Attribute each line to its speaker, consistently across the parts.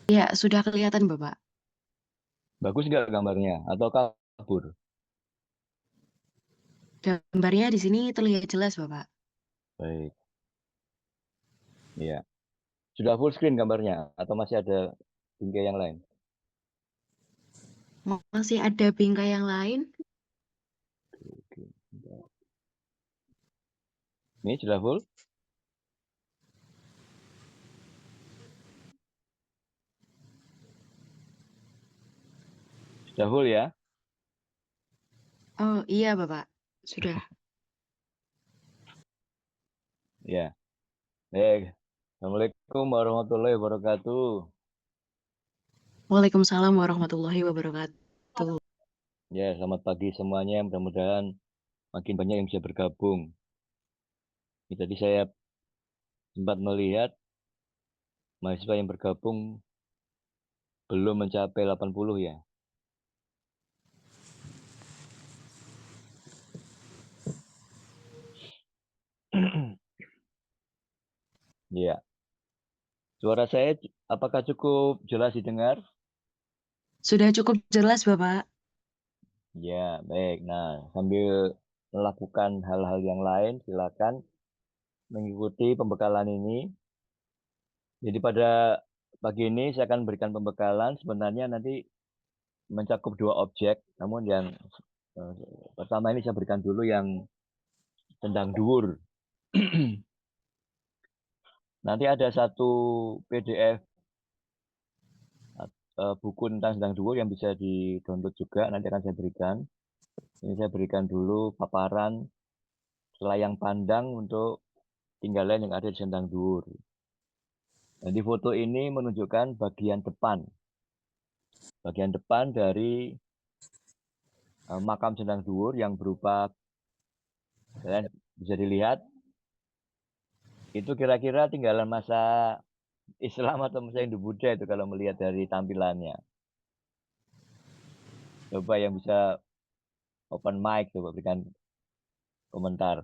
Speaker 1: Ya, sudah kelihatan, Bapak.
Speaker 2: Bagus nggak gambarnya? Atau kabur?
Speaker 1: Gambarnya di sini terlihat jelas, Bapak.
Speaker 2: Baik, iya. Sudah full screen gambarnya? Atau masih ada bingkai yang lain?
Speaker 1: Masih ada bingkai yang lain?
Speaker 2: Oke. Ini sudah full? Sudah full ya?
Speaker 1: Oh, iya, Bapak. Sudah.
Speaker 2: Ya. Baik. Assalamualaikum warahmatullahi wabarakatuh.
Speaker 1: Waalaikumsalam warahmatullahi wabarakatuh.
Speaker 2: Ya, selamat pagi semuanya. Mudah-mudahan makin banyak yang bisa bergabung. Ini tadi saya sempat melihat mahasiswa yang bergabung belum mencapai 80 ya. Iya. Suara saya apakah cukup jelas didengar?
Speaker 1: Sudah cukup jelas, Bapak.
Speaker 2: Ya, baik. Nah, sambil melakukan hal-hal yang lain, silakan mengikuti pembekalan ini. Jadi pada pagi ini saya akan berikan pembekalan. Sebenarnya nanti mencakup dua objek, namun yang eh, pertama ini saya berikan dulu yang tentang dhuwur. Nanti ada satu PDF buku tentang sedang dhuwur yang bisa di-download juga. Nanti akan saya berikan. Ini saya berikan dulu paparan layang pandang untuk tinggalan yang ada di Sendang Dhuwur. Jadi foto ini menunjukkan bagian depan dari makam Sendang Dhuwur yang berupa, kalian bisa dilihat, itu kira-kira tinggalan masa Islam atau masa Hindu-Buddha itu kalau melihat dari tampilannya. Coba yang bisa open mic, coba berikan komentar.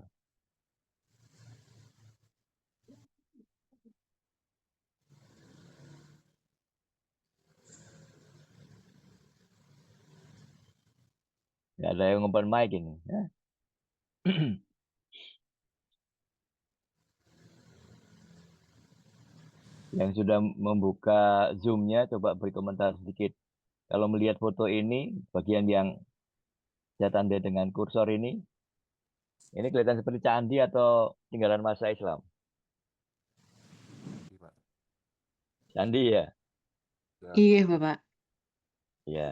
Speaker 2: Ya, ada yang open mic ini. Ya. Yang sudah membuka Zoom-nya, coba beri komentar sedikit. Kalau melihat foto ini, bagian yang saya tanda dengan kursor ini kelihatan seperti candi atau tinggalan masa Islam?
Speaker 3: Iya, Pak.
Speaker 2: Candi ya?
Speaker 3: Ya,
Speaker 1: Iya, Bapak.
Speaker 2: Ya.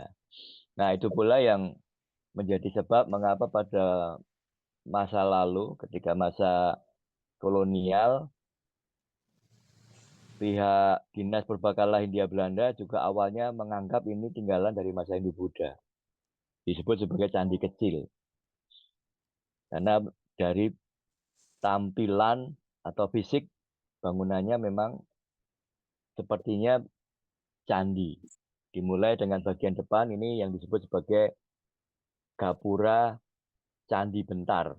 Speaker 2: Nah, itu pula yang menjadi sebab mengapa pada masa lalu, ketika masa kolonial, pihak Dinas Purbakala Hindia Belanda juga awalnya menganggap ini tinggalan dari masa Hindu-Buddha. Disebut sebagai candi kecil. Karena dari tampilan atau fisik bangunannya memang sepertinya candi. Dimulai dengan bagian depan ini yang disebut sebagai Gapura Candi Bentar.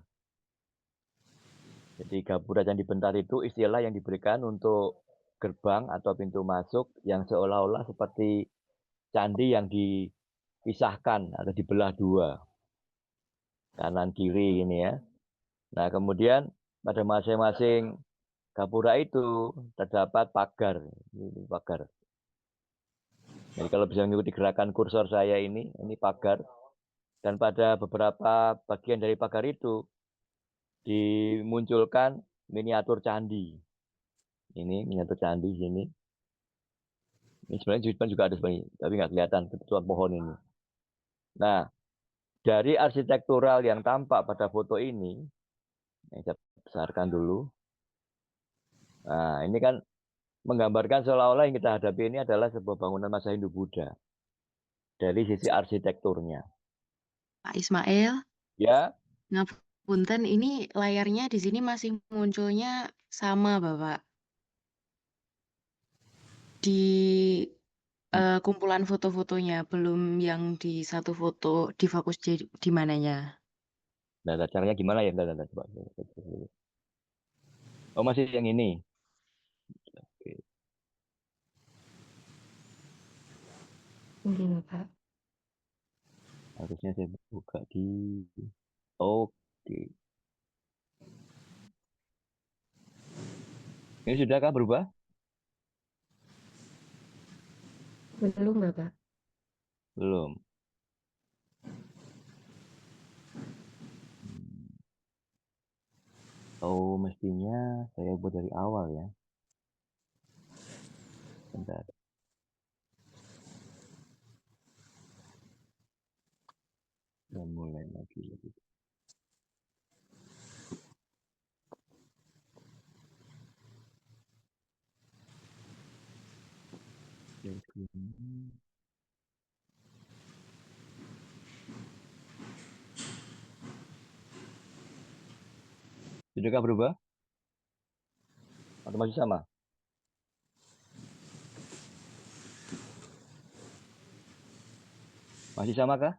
Speaker 2: Jadi Gapura Candi Bentar itu istilah yang diberikan untuk gerbang atau pintu masuk yang seolah-olah seperti candi yang dipisahkan atau dibelah dua, kanan kiri ini ya. Nah, kemudian pada masing-masing gapura itu terdapat pagar. Ini pagar. Jadi kalau bisa mengikuti gerakan kursor saya ini pagar. Dan pada beberapa bagian dari pagar itu dimunculkan miniatur candi. Ini miniatur candi sini. Ini sebenarnya di depan juga ada sebenarnya, tapi nggak kelihatan kebetulan pohon ini. Nah, dari arsitektural yang tampak pada foto ini, yang saya besarkan dulu. Nah, ini kan menggambarkan seolah-olah yang kita hadapi ini adalah sebuah bangunan masa Hindu-Buddha dari sisi arsitekturnya.
Speaker 1: Pak Ismail,
Speaker 2: Ya,
Speaker 1: ngapunten, ini layarnya di sini masih munculnya sama, Bapak. Di kumpulan foto-fotonya, belum yang di satu foto di fokus di mananya.
Speaker 2: nah caranya gimana ya? Bentar, coba. Oh, masih yang ini. Oke.
Speaker 1: Oke, Bapak.
Speaker 2: Harusnya saya buka di oke. Ini sudahkah berubah?
Speaker 1: Belum, Bapak.
Speaker 2: Belum. Hmm. Oh, mestinya saya buat dari awal ya. Bentar. Dan mulai lagi. Share screen. Sudahkah berubah? Atau masih sama? Masih sama kah?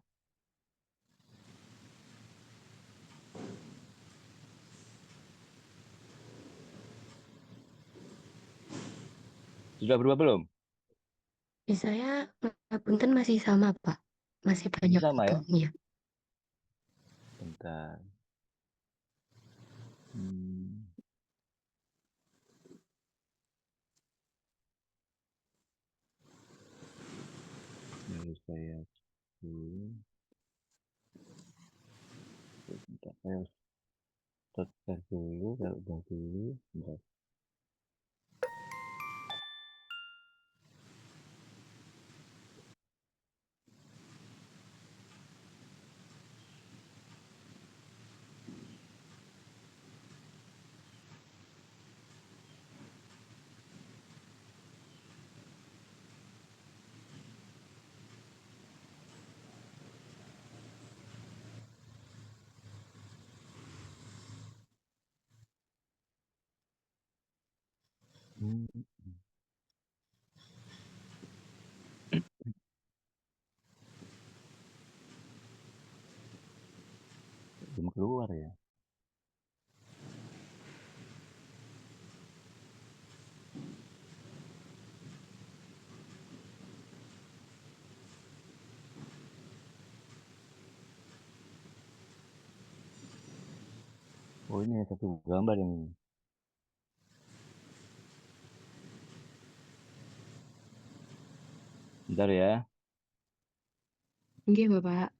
Speaker 2: Sudah berubah belum?
Speaker 1: Di saya, punten masih sama, Pak. Masih
Speaker 2: Masih
Speaker 1: banyak
Speaker 2: sama
Speaker 1: foto,
Speaker 2: ya?
Speaker 1: iya.
Speaker 2: Bentar. Hmm. Lalu saya dulu. Bentar. Saya harus start dulu. Saya ubah dulu. Bentar. Hmm. Belum keluar ya? Oh, ini satu gambar yang ini. Bentar ya.
Speaker 1: Oke, Bapak.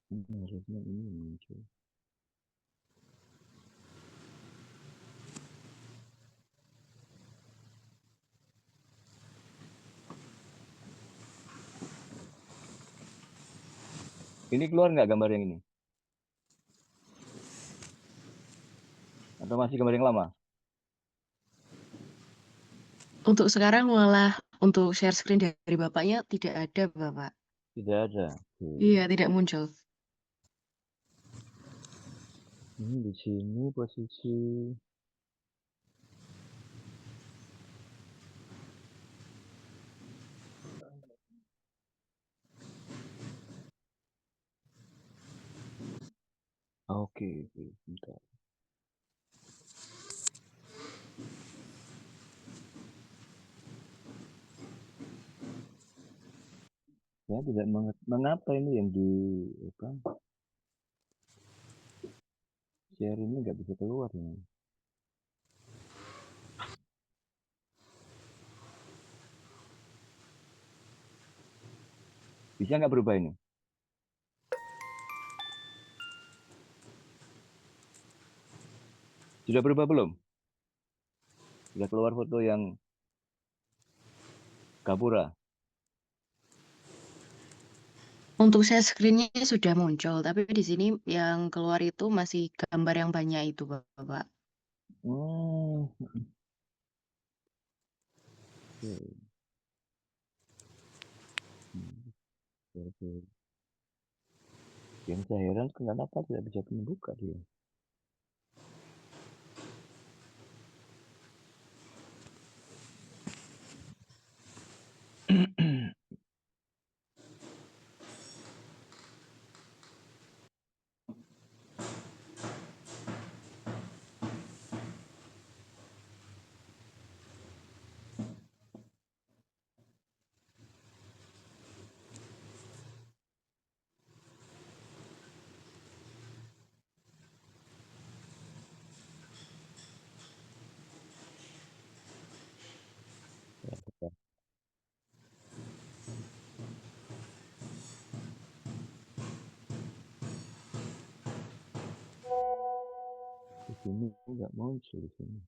Speaker 2: Ini harusnya ini muncul. Ini keluar nggak gambar yang ini? Atau masih gambar yang lama?
Speaker 1: Untuk sekarang malah untuk share screen dari Bapaknya tidak ada, Bapak.
Speaker 2: Tidak ada.
Speaker 1: Iya,
Speaker 2: Oke.
Speaker 1: tidak muncul.
Speaker 2: Ini di sini posisi. Oke, oke, bentar. Saya tidak mengerti mengapa ini yang di apa, share ini nggak bisa keluar ini. Bisa nggak berubah ini? Sudah berubah belum? Sudah keluar foto yang Gapura.
Speaker 1: Untuk share screen-nya sudah muncul, tapi di sini yang keluar itu masih gambar yang banyak itu, Bapak.
Speaker 2: Hmm, oke. Hmm, oke. Yang saya heran kenapa tidak bisa membuka dia. Ini nggak muncul di sini.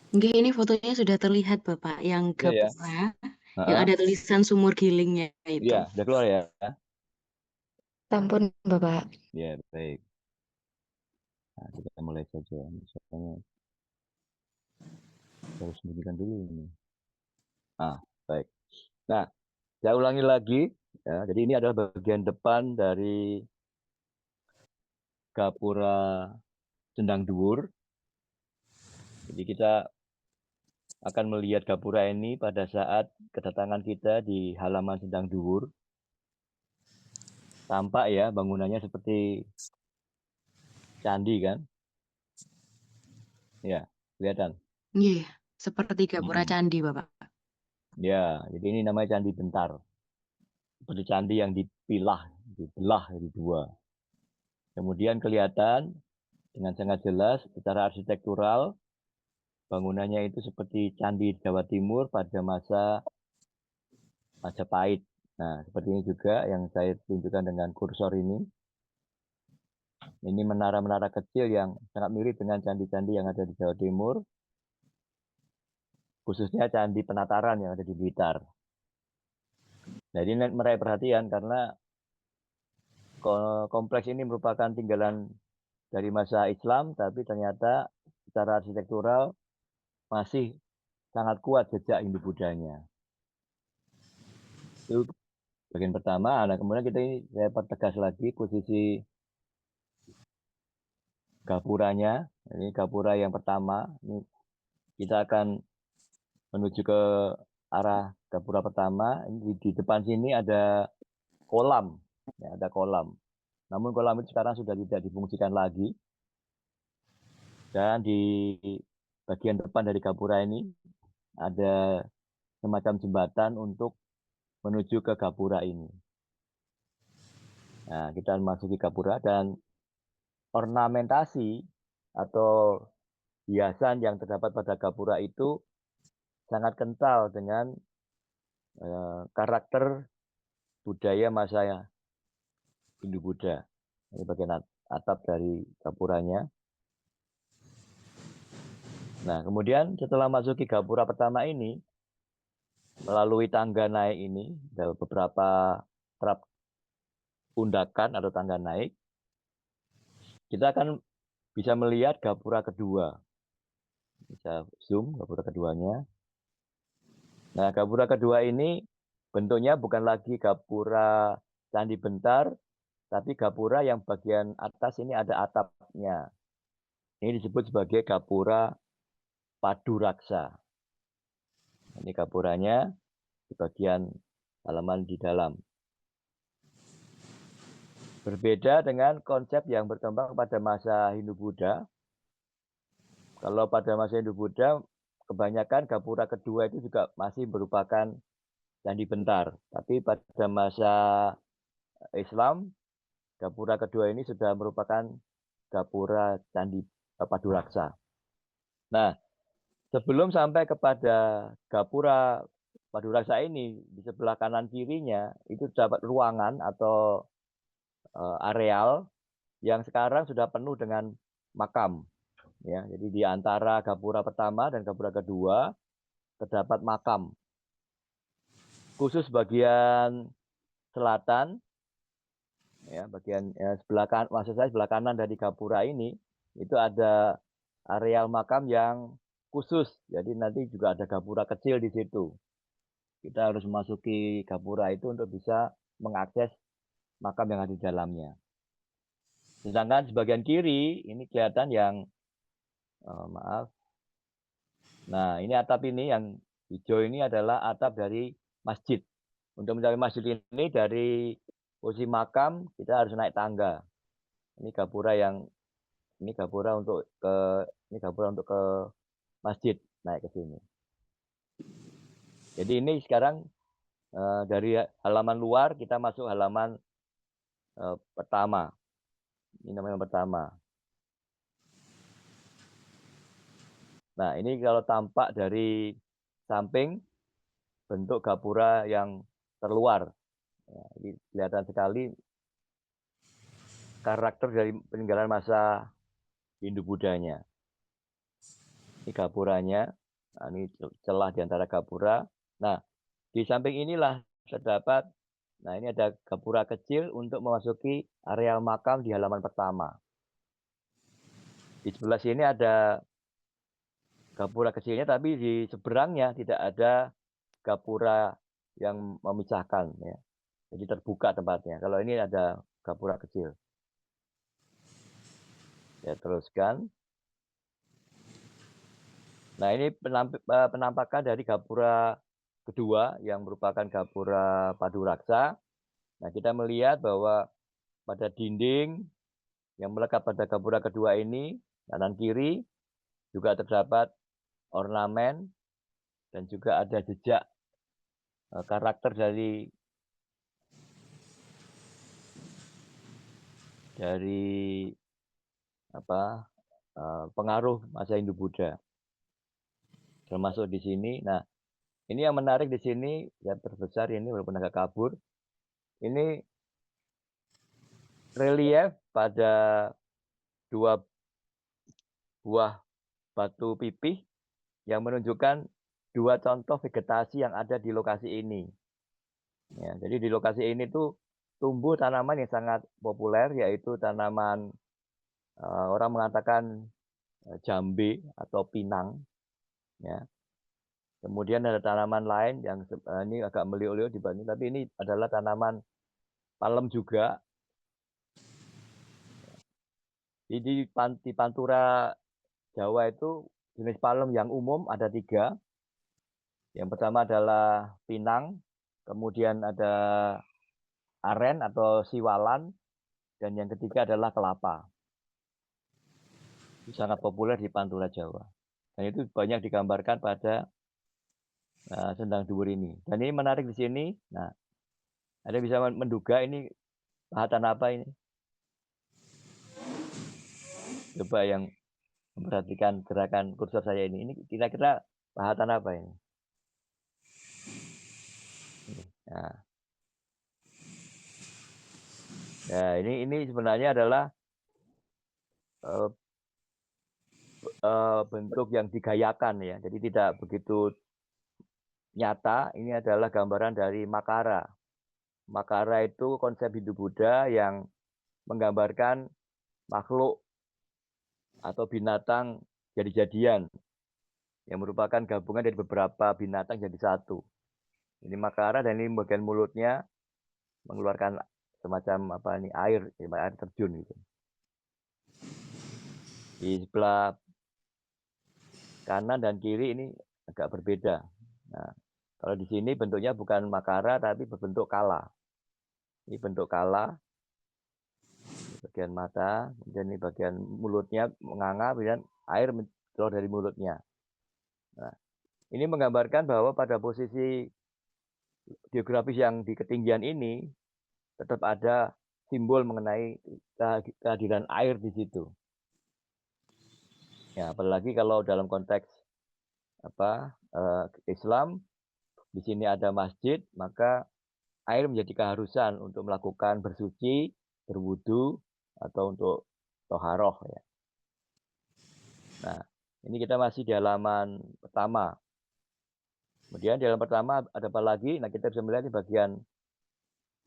Speaker 1: Nggih, ini fotonya sudah terlihat Bapak, yang
Speaker 2: Iya ya?
Speaker 1: gapura, yang
Speaker 2: Heeh.
Speaker 1: ada tulisan sumur gilingnya
Speaker 2: Iya,
Speaker 1: itu.
Speaker 2: udah keluar ya?
Speaker 1: Sampun Bapak.
Speaker 2: Ya, baik. Nah, kita mulai saja. Misalnya, kita harus sembunyikan dulu ini. Ah, baik. Nah, saya ulangi lagi. Ya, jadi ini adalah bagian depan dari gapura Cendang Dhuwur. Jadi kita akan melihat gapura ini pada saat kedatangan kita di halaman Cendang Dhuwur. Tampak ya bangunannya seperti candi kan? Ya, kelihatan.
Speaker 1: Nggih, seperti gapura
Speaker 2: Mm-mm.
Speaker 1: candi Bapak.
Speaker 2: Ya, jadi ini namanya Candi Bentar. Seperti candi yang dipilah, dibelah jadi dua. Kemudian kelihatan dengan sangat jelas secara arsitektural bangunannya itu seperti candi Jawa Timur pada masa Majapahit. Nah, seperti ini juga yang saya tunjukkan dengan kursor ini. Ini menara-menara kecil yang sangat mirip dengan candi-candi yang ada di Jawa Timur, khususnya Candi Penataran yang ada di Blitar. Nah, ini meraih perhatian karena kompleks ini merupakan tinggalan dari masa Islam, tapi ternyata secara arsitektural masih sangat kuat jejak Hindu-Budanya. Itu bagian pertama. Nah, kemudian kita ini saya pertegas lagi posisi gapuranya. Ini gapura yang pertama. Ini kita akan menuju ke arah gapura pertama. Ini di depan sini ada kolam, ya, ada kolam. Namun kolam itu sekarang sudah tidak difungsikan lagi. Dan di bagian depan dari gapura ini ada semacam jembatan untuk menuju ke gapura ini. Nah, kita memasuki gapura dan ornamentasi atau hiasan yang terdapat pada gapura itu sangat kental dengan karakter budaya masa Hindu-Buddha. Ini bagian atap dari gapuranya. Nah, kemudian setelah masuki gapura pertama ini, melalui tangga naik ini, ada beberapa trap undakan atau tangga naik, kita akan bisa melihat gapura kedua. Bisa zoom gapura keduanya. Nah, gapura kedua ini bentuknya bukan lagi gapura Candi Bentar, tapi gapura yang bagian atas ini ada atapnya. Ini disebut sebagai gapura Paduraksa. Ini gapuranya di bagian halaman di dalam. Berbeda dengan konsep yang berkembang pada masa Hindu-Buddha. Kalau pada masa Hindu-Buddha, kebanyakan gapura kedua itu juga masih merupakan Candi Bentar. Tapi pada masa Islam, gapura kedua ini sudah merupakan gapura Candi Paduraksa. Nah, sebelum sampai kepada gapura Paduraksa ini, di sebelah kanan kirinya itu dapat ruangan atau areal yang sekarang sudah penuh dengan makam. Ya, jadi di antara gapura pertama dan gapura kedua terdapat makam. Khusus bagian selatan, ya bagian sebelah kanan, maksud saya sebelah kanan dari gapura ini itu ada areal makam yang khusus. Jadi nanti juga ada gapura kecil di situ. Kita harus memasuki gapura itu untuk bisa mengakses makam yang ada di dalamnya. Sedangkan sebagian kiri ini kelihatan yang maaf. Nah, ini atap ini yang hijau ini adalah atap dari masjid. Untuk mencapai masjid ini dari posisi makam kita harus naik tangga. Ini gapura yang ini gapura untuk ke ini gapura untuk ke masjid naik ke sini. Jadi ini sekarang dari halaman luar kita masuk halaman pertama. Ini namanya pertama. Nah, ini kalau tampak dari samping bentuk gapura yang terluar. Ya, ini kelihatan sekali karakter dari peninggalan masa Hindu-Buddhanya. Ini gapuranya. Nah, ini celah di antara gapura. Nah, di samping inilah terdapat, nah ini ada gapura kecil untuk memasuki areal makam di halaman pertama. Di sebelah sini ada gapura kecilnya, tapi di seberangnya tidak ada gapura yang memisahkan. Ya. Jadi terbuka tempatnya. Kalau ini ada gapura kecil. Ya, teruskan. Nah, ini penampakan dari gapura kedua yang merupakan gapura Paduraksa. Nah, kita melihat bahwa pada dinding yang melekat pada gapura kedua ini, kanan kiri, juga terdapat ornamen dan juga ada jejak karakter dari apa pengaruh masa Hindu-Buddha termasuk di sini. Nah, ini yang menarik di sini yang terbesar ini walaupun agak kabur, ini relief pada dua buah batu pipih yang menunjukkan dua contoh vegetasi yang ada di lokasi ini. Ya, jadi di lokasi ini tuh tumbuh tanaman yang sangat populer yaitu tanaman orang mengatakan jambe atau pinang. Ya. Kemudian ada tanaman lain yang ini agak meliuk-liuk dibanding, tapi ini adalah tanaman palem juga. Di Pantura Jawa itu jenis palem yang umum ada 3. Yang pertama adalah pinang, kemudian ada aren atau siwalan, dan yang ketiga adalah kelapa. Itu sangat populer di Pantura Jawa. Dan itu banyak digambarkan pada sendang dhuwur ini. Dan ini menarik di sini. Nah, Anda bisa menduga ini pahatan apa ini? Coba yang memperhatikan gerakan kursor saya ini. Ini kira-kira pahatan apa ini? Nah, nah ini sebenarnya adalah bentuk yang digayakan ya. Jadi tidak begitu nyata. Ini adalah gambaran dari Makara. Makara itu konsep Hindu-Buddha yang menggambarkan makhluk atau binatang jadi-jadian yang merupakan gabungan dari beberapa binatang jadi satu. Ini Makara dan ini bagian mulutnya mengeluarkan semacam apa ini air terjun gitu. Di sebelah kanan dan kiri ini agak berbeda. Nah, kalau di sini bentuknya bukan Makara tapi berbentuk kala. Ini bentuk kala, bagian mata, kemudian ini bagian mulutnya menganga, kemudian air keluar dari mulutnya. Nah, ini menggambarkan bahwa pada posisi geografis yang di ketinggian ini tetap ada simbol mengenai kehadiran air di situ. Ya, apalagi kalau dalam konteks Islam, di sini ada masjid, maka air menjadi keharusan untuk melakukan bersuci, berwudu, atau untuk toharoh. Ya. Nah, ini kita masih di halaman pertama. Kemudian di halaman pertama ada apa lagi? Nah, kita bisa melihat di bagian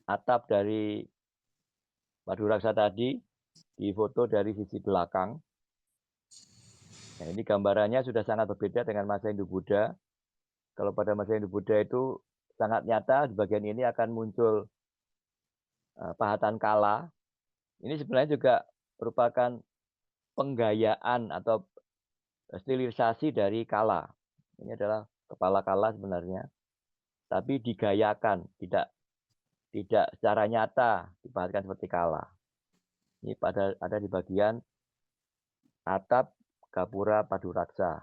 Speaker 2: atap dari Paduraksa tadi, di foto dari sisi belakang. Nah, ini gambarannya sudah sangat berbeda dengan masa Hindu-Buddha. Kalau pada masa Hindu-Buddha itu sangat nyata, di bagian ini akan muncul pahatan kala. Ini sebenarnya juga merupakan penggayaan atau stilisasi dari kala. Ini adalah kepala kala sebenarnya, tapi digayakan, tidak secara nyata dipahatkan seperti kala. Ini ada di bagian atap gapura Paduraksa.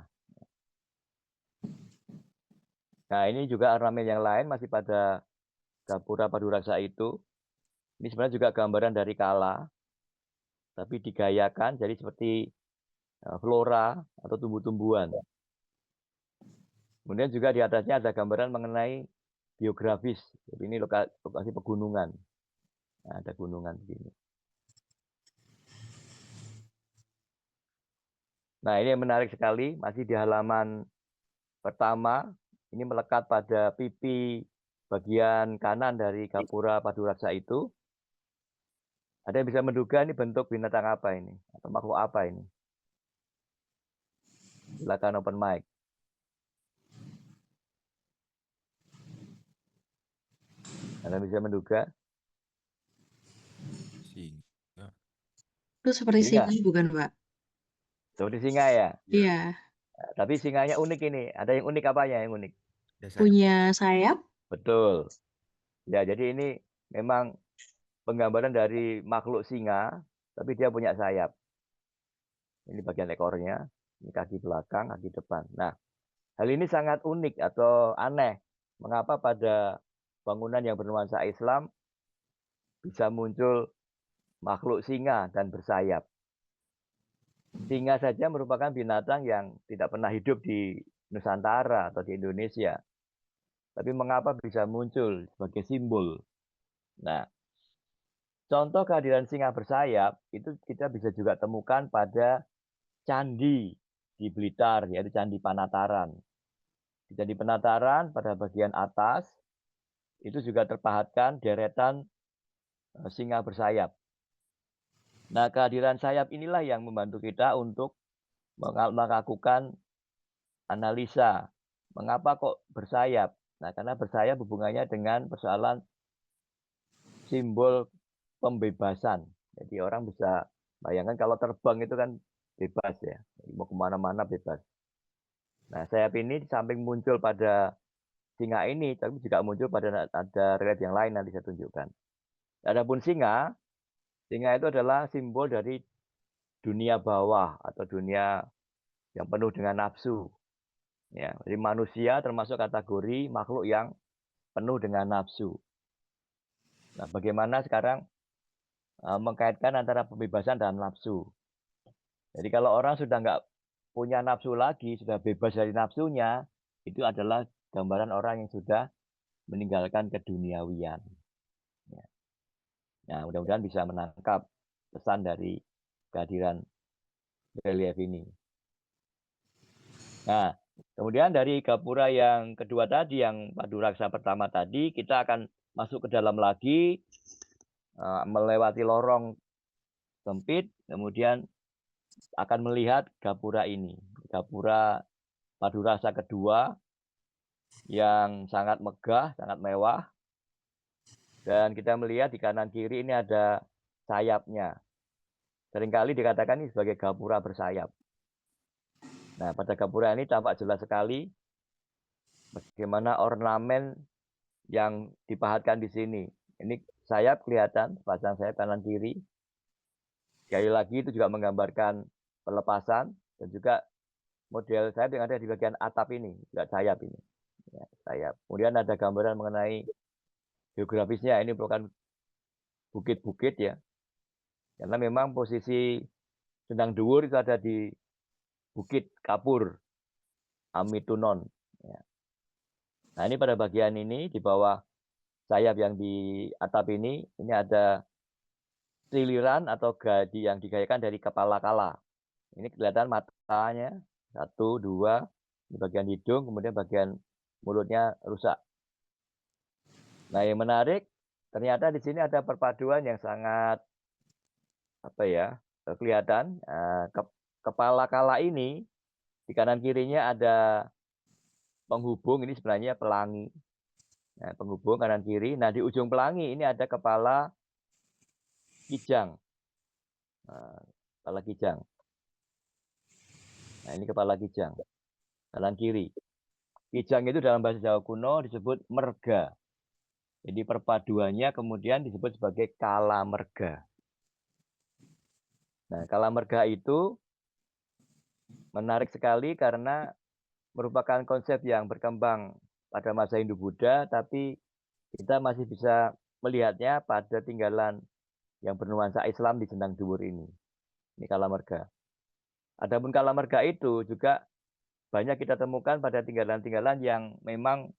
Speaker 2: Nah, ini juga ornamen yang lain masih pada Gapura Paduraksa itu, ini sebenarnya juga gambaran dari kala, tapi digayakan jadi seperti flora atau tumbuh-tumbuhan. Kemudian juga di atasnya ada gambaran mengenai geografis. Jadi ini lokasi pegunungan. Nah, ada gunungan begini. Nah, ini yang menarik sekali, masih di halaman pertama. Ini melekat pada pipi bagian kanan dari Gapura Paduraksa itu. Ada yang bisa menduga ini bentuk binatang apa ini? Atau makhluk apa ini? Silakan open mic. Anda bisa menduga?
Speaker 3: Singa.
Speaker 1: Itu seperti
Speaker 2: Singa.
Speaker 1: singa bukan, Pak?
Speaker 2: Seperti singa ya.
Speaker 1: Iya.
Speaker 2: Nah, tapi singanya unik ini. Ada yang unik apanya yang unik?
Speaker 1: Punya sayap?
Speaker 2: Betul. Ya, jadi ini memang penggambaran dari makhluk singa, tapi dia punya sayap. Ini bagian ekornya, ini kaki belakang, kaki depan. Nah, hal ini sangat unik atau aneh. Mengapa pada bangunan yang bernuansa Islam bisa muncul makhluk singa dan bersayap? Singa saja merupakan binatang yang tidak pernah hidup di Nusantara atau di Indonesia. Tapi mengapa bisa muncul sebagai simbol? Nah, contoh kehadiran singa bersayap itu kita bisa juga temukan pada candi di Blitar, yaitu Candi Panataran. Di Candi Panataran pada bagian atas itu juga terpahatkan deretan singa bersayap. Nah, kehadiran sayap inilah yang membantu kita untuk melakukan analisa. Mengapa kok bersayap? Nah, karena bersayap hubungannya dengan persoalan simbol pembebasan. Jadi orang bisa bayangkan kalau terbang itu kan bebas ya, mau kemana-mana bebas. Nah, sayap ini di samping muncul pada singa ini, tapi juga muncul pada ada relief yang lain nanti saya tunjukkan. Adapun singa, singa itu adalah simbol dari dunia bawah atau dunia yang penuh dengan nafsu. Ya, jadi manusia termasuk kategori makhluk yang penuh dengan nafsu. Nah, bagaimana sekarang mengkaitkan antara pembebasan dan nafsu? Jadi kalau orang sudah nggak punya nafsu lagi, sudah bebas dari nafsunya, itu adalah gambaran orang yang sudah meninggalkan keduniawian. Ya. Nah, mudah-mudahan bisa menangkap pesan dari kehadiran relief ini. Nah, kemudian dari gapura yang kedua tadi, yang Paduraksa pertama tadi, kita akan masuk ke dalam lagi, melewati lorong sempit, kemudian akan melihat gapura ini. Gapura Paduraksa kedua yang sangat megah, sangat mewah. Dan kita melihat di kanan kiri ini ada sayapnya. Seringkali dikatakan ini sebagai gapura bersayap. Nah, pada gapura ini tampak jelas sekali bagaimana ornamen yang dipahatkan di sini. Ini sayap kelihatan, pasang sayap kanan kiri. Sekali lagi itu juga menggambarkan pelepasan dan juga model sayap yang ada di bagian atap ini, juga sayap ini. Ya, sayap. Kemudian ada gambaran mengenai geografisnya, ini merupakan bukit-bukit ya. Karena memang posisi Sendang Dhuwur itu ada di Bukit Kapur, Amitunon. Ya. Nah, ini pada bagian ini di bawah sayap yang di atap ini ada siliran atau gadi yang digayakan dari kepala kala. Ini kelihatan matanya, satu, dua, di bagian hidung, kemudian bagian mulutnya rusak. Nah, yang menarik, ternyata di sini ada perpaduan yang sangat kelihatan. Kepala kala ini di kanan kirinya ada penghubung, ini sebenarnya pelangi. Nah, penghubung kanan kiri. Nah, di ujung pelangi ini ada kepala kijang. Nah, kepala kijang. Nah, ini kepala kijang. Kanan kiri. Kijang itu dalam bahasa Jawa kuno disebut merga. Jadi perpaduannya kemudian disebut sebagai kala merga. Nah, kala merga itu menarik sekali karena merupakan konsep yang berkembang pada masa Hindu-Buddha, tapi kita masih bisa melihatnya pada tinggalan yang bernuansa Islam di Sendang Duwur ini. Ini Kalamerga. Adapun Kalamerga itu juga banyak kita temukan pada tinggalan-tinggalan yang memang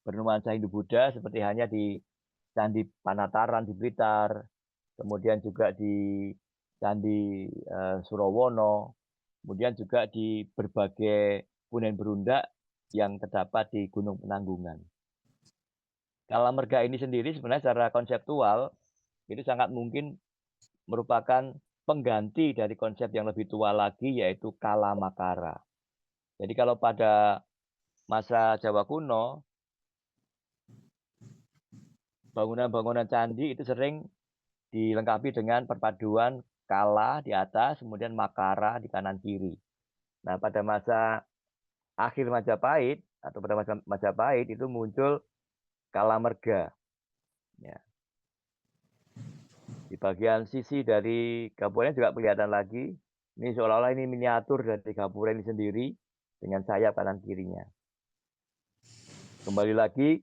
Speaker 2: bernuansa Hindu-Buddha seperti hanya di Candi Panataran di Blitar, kemudian juga di Candi Surowono, kemudian juga di berbagai punden berundak yang terdapat di Gunung Penanggungan. Kalamerga ini sendiri sebenarnya secara konseptual itu sangat mungkin merupakan pengganti dari konsep yang lebih tua lagi yaitu Kalamakara. Jadi kalau pada masa Jawa kuno, bangunan-bangunan candi itu sering dilengkapi dengan perpaduan kala di atas, kemudian makara di kanan kiri. Nah, pada masa akhir Majapahit atau pada masa Majapahit itu muncul Kalamerga. Ya. Di bagian sisi dari gapura juga kelihatan lagi. Ini seolah-olah ini miniatur dari gapura ini sendiri dengan sayap kanan kirinya. Kembali lagi,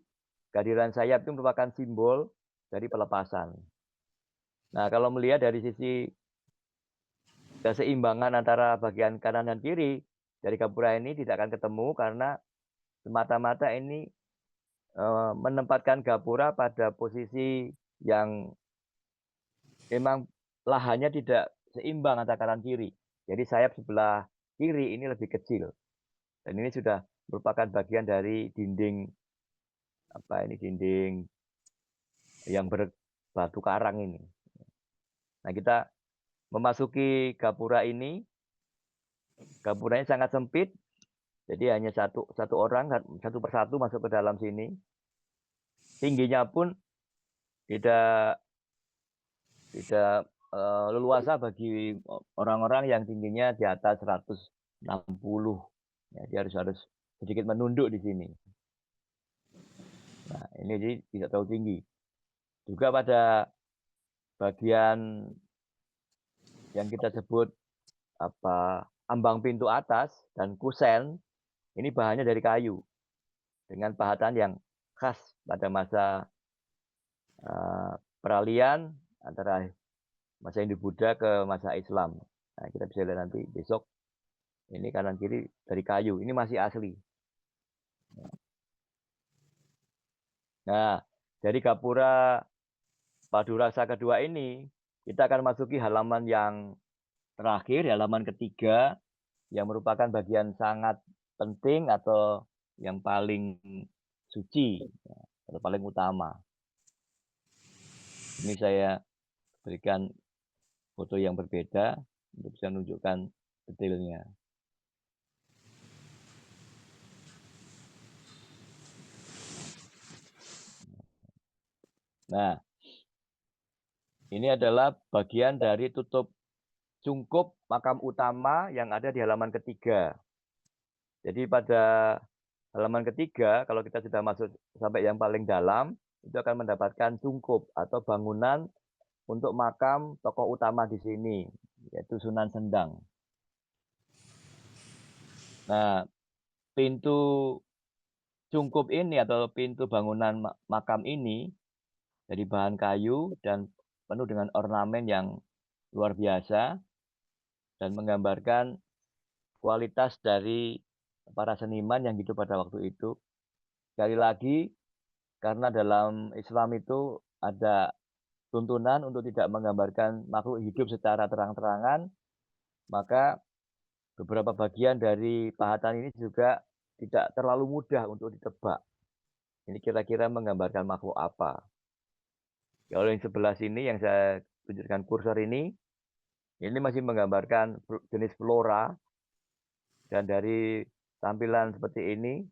Speaker 2: kehadiran sayap itu merupakan simbol dari pelepasan. Nah, kalau melihat dari sisi keseimbangan antara bagian kanan dan kiri dari gapura ini tidak akan ketemu karena semata-mata ini menempatkan gapura pada posisi yang memang lahannya tidak seimbang antara kanan kiri. Jadi sayap sebelah kiri ini lebih kecil. Dan ini sudah merupakan bagian dari dinding dinding yang berbatu karang ini. Nah, kita memasuki gapura ini, gapuranya sangat sempit. Jadi hanya satu orang satu persatu masuk ke dalam sini. Tingginya pun tidak leluasa bagi orang-orang yang tingginya di atas 160. Ya, dia harus sedikit menunduk di sini. Nah, ini jadi tidak terlalu tinggi. Juga pada bagian yang kita sebut ambang pintu atas dan kusen, ini bahannya dari kayu dengan pahatan yang khas pada masa peralihan antara masa Hindu-Buddha ke masa Islam. Nah, kita bisa lihat nanti besok. Ini kanan kiri dari kayu. Ini masih asli. Nah, dari gapura Padurasa kedua ini, kita akan masuki halaman yang terakhir, halaman ketiga, yang merupakan bagian sangat penting atau yang paling suci, atau paling utama. Ini saya berikan foto yang berbeda untuk bisa menunjukkan detailnya. Nah, ini adalah bagian dari tutup cungkup makam utama yang ada di halaman ketiga. Jadi pada halaman ketiga, kalau kita sudah masuk sampai yang paling dalam, itu akan mendapatkan cungkup atau bangunan untuk makam tokoh utama di sini, yaitu Sunan Sendang. Nah, pintu cungkup ini atau pintu bangunan makam ini dari bahan kayu dan penuh dengan ornamen yang luar biasa dan menggambarkan kualitas dari para seniman yang hidup pada waktu itu. Sekali lagi, karena dalam Islam itu ada tuntunan untuk tidak menggambarkan makhluk hidup secara terang-terangan, maka beberapa bagian dari pahatan ini juga tidak terlalu mudah untuk ditebak. Ini kira-kira menggambarkan makhluk apa. Kalau yang sebelah sini yang saya tunjukkan kursor ini masih menggambarkan jenis flora, dan dari tampilan seperti ini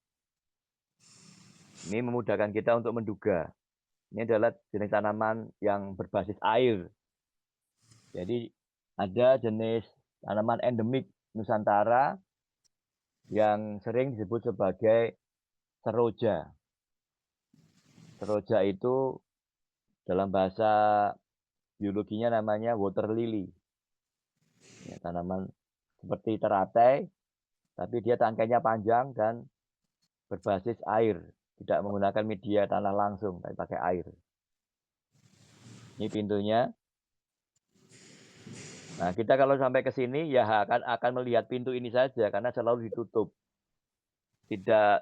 Speaker 2: memudahkan kita untuk menduga. Ini adalah jenis tanaman yang berbasis air. Jadi ada jenis tanaman endemik Nusantara yang sering disebut sebagai seroja. Seroja itu dalam bahasa biologinya namanya water lily. Ya, tanaman seperti teratai, tapi dia tangkainya panjang dan berbasis air. tidak menggunakan media tanah langsung, tapi pakai air. Ini pintunya. Nah, kita kalau sampai ke sini ya akan melihat pintu ini saja karena selalu ditutup. Tidak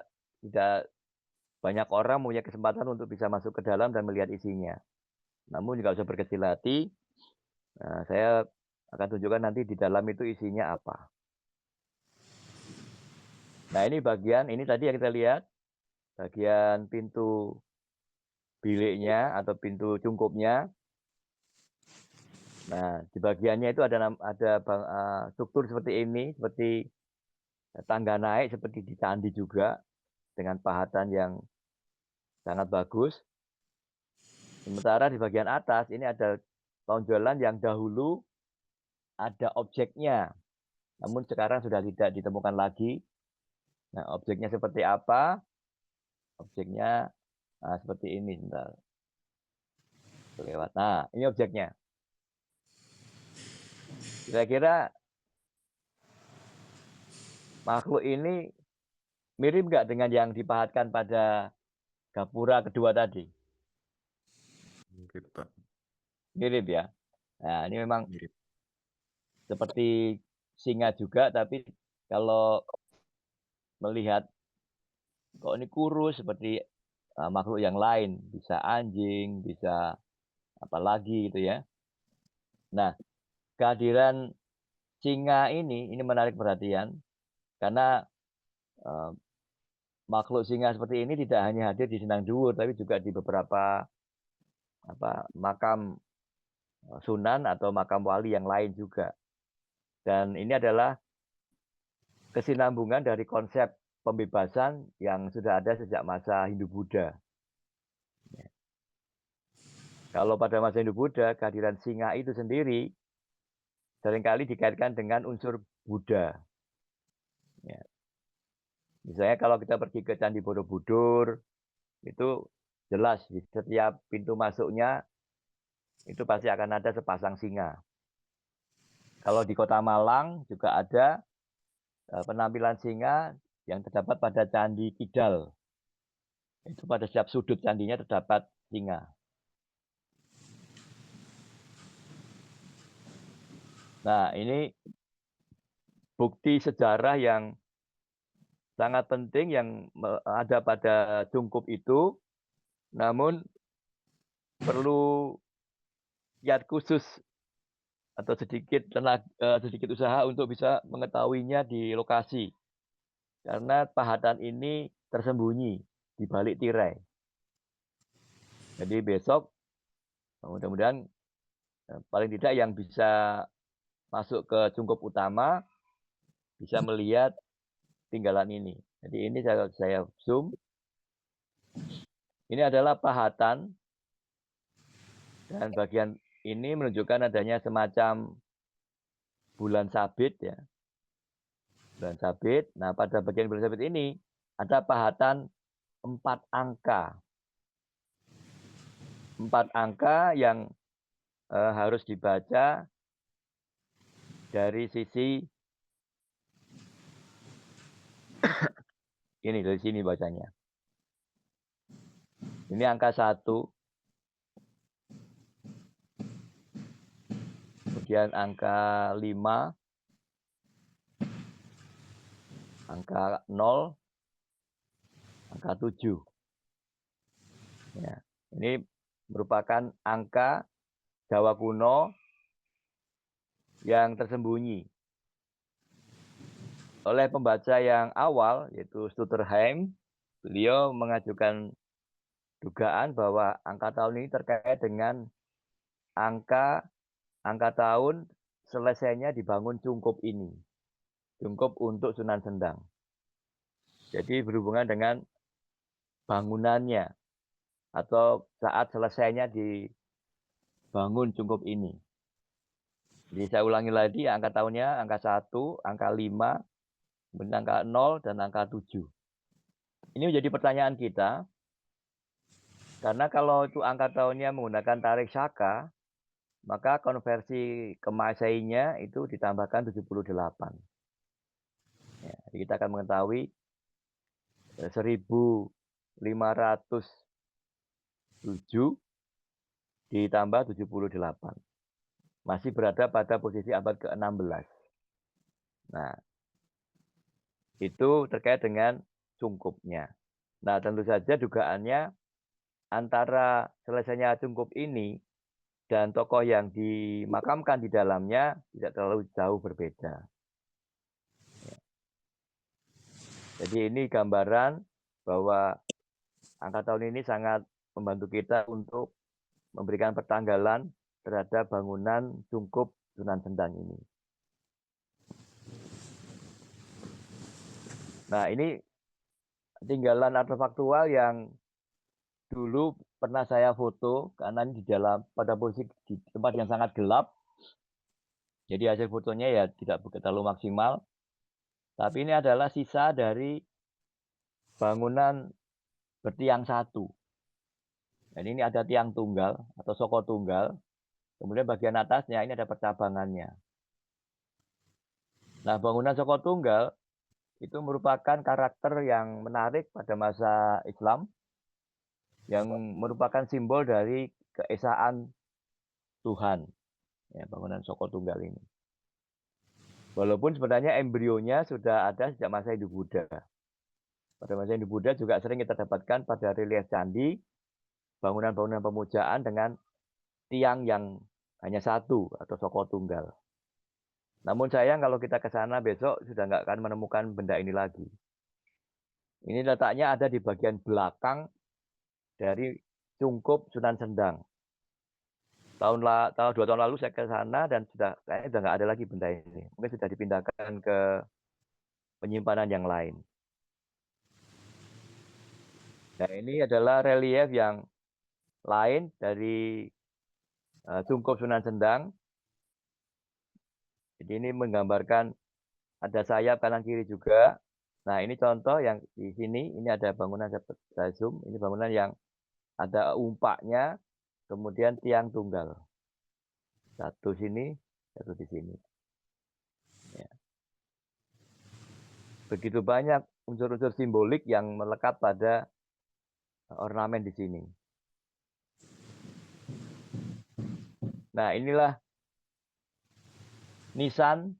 Speaker 2: banyak orang punya kesempatan untuk bisa masuk ke dalam dan melihat isinya. Namun nggak usah berkecil hati. Nah, saya akan tunjukkan nanti di dalam itu isinya apa. Nah, ini tadi yang kita lihat, bagian pintu biliknya atau pintu cungkupnya. Nah, di bagiannya itu ada struktur seperti ini, seperti tangga naik, seperti di candi juga, dengan pahatan yang sangat bagus. Sementara di bagian atas ini ada tonjolan yang dahulu ada objeknya, namun sekarang sudah tidak ditemukan lagi. Nah, objeknya seperti apa? Objeknya seperti ini. Bentar. Lewat. Nah, ini objeknya. Kira-kira makhluk ini mirip nggak dengan yang dipahatkan pada gapura kedua tadi?
Speaker 3: Mirip, Pak.
Speaker 2: Mirip ya. Nah, ini memang
Speaker 3: Mirip.
Speaker 2: seperti singa juga, tapi kalau melihat kok ini kurus seperti makhluk yang lain, bisa anjing, bisa apa lagi gitu ya. Nah, kehadiran singa ini menarik perhatian karena makhluk singa seperti ini tidak hanya hadir di Sindang Duwur, tapi juga di beberapa makam sunan atau makam wali yang lain juga. Dan ini adalah kesinambungan dari konsep pembebasan yang sudah ada sejak masa Hindu-Buddha. Ya. Kalau pada masa Hindu-Buddha, kehadiran singa itu sendiri seringkali dikaitkan dengan unsur Buddha. Ya. Misalnya kalau kita pergi ke Candi Borobudur, itu jelas di setiap pintu masuknya itu pasti akan ada sepasang singa. Kalau di Kota Malang juga ada penampilan singa yang terdapat pada Candi Kidal. Itu pada setiap sudut candinya terdapat singa. Nah, ini bukti sejarah yang sangat penting yang ada pada cungkup itu, namun perlu kiat khusus atau sedikit usaha untuk bisa mengetahuinya di lokasi. Karena pahatan ini tersembunyi di balik tirai. Jadi besok mudah-mudahan paling tidak yang bisa masuk ke cungkup utama bisa melihat tinggalan ini. Jadi ini saya zoom. Ini adalah pahatan dan bagian ini menunjukkan adanya semacam bulan sabit ya. Bulan sabit. Nah, pada bagian bulan sabit ini ada pahatan 4 angka. 4 angka yang harus dibaca dari sisi ini, dari sini bacanya. Ini angka 1. Kemudian angka 5. Angka 0. Angka 7. Ya, ini merupakan angka Jawa kuno yang tersembunyi. Oleh pembaca yang awal, yaitu Stutterheim, beliau mengajukan dugaan bahwa angka tahun ini terkait dengan angka tahun selesainya dibangun cungkup ini. Cungkup untuk Sunan Sendang. Jadi berhubungan dengan bangunannya atau saat selesainya dibangun cungkup ini. Jadi saya ulangi lagi, angka tahunnya angka 1, angka 5, kemudian angka 0, dan angka 7. Ini menjadi pertanyaan kita, karena kalau itu angka tahunnya menggunakan tarik Saka, maka konversi ke Masainya itu ditambahkan 78. Ya, kita akan mengetahui 1000 507 ditambah 78. Masih berada pada posisi abad ke-16. Nah, itu terkait dengan cungkupnya. Nah, tentu saja dugaannya antara selesainya cungkup ini dan tokoh yang dimakamkan di dalamnya tidak terlalu jauh berbeda. Jadi ini gambaran bahwa angka tahun ini sangat membantu kita untuk memberikan pertanggalan terhadap bangunan cungkup Sunan Sendang ini. Nah, ini tinggalan artefaktual yang dulu pernah saya foto karena ini di dalam pada posisi di tempat yang sangat gelap. Jadi hasil fotonya ya tidak terlalu maksimal. Tapi ini adalah sisa dari bangunan bertiang satu. Dan ini ada tiang tunggal atau soko tunggal. Kemudian bagian atasnya ini ada percabangannya. Nah, bangunan soko tunggal itu merupakan karakter yang menarik pada masa Islam, yang merupakan simbol dari keesaan Tuhan. Ya, bangunan soko tunggal ini. Walaupun sebenarnya embrionya sudah ada sejak masa Hindu Buddha. Pada masa Hindu Buddha juga sering kita dapatkan pada relief candi, bangunan-bangunan pemujaan dengan tiang yang hanya satu atau soko tunggal. Namun sayang kalau kita ke sana besok sudah nggak akan menemukan benda ini lagi. Ini letaknya ada di bagian belakang dari cungkup Sunan Sendang. 2 tahun lalu saya ke sana dan kayaknya sudah nggak ada lagi benda ini. Mungkin sudah dipindahkan ke penyimpanan yang lain. Nah, ini adalah relief yang lain dari cungkup Sunan Sendang. Jadi ini menggambarkan ada sayap kanan kiri juga. Nah, ini contoh yang di sini, ini ada bangunan, saya zoom, ini bangunan yang ada umpaknya, kemudian tiang tunggal. Satu sini, satu di sini. Ya. Begitu banyak unsur-unsur simbolik yang melekat pada ornamen di sini. Nah, inilah nisan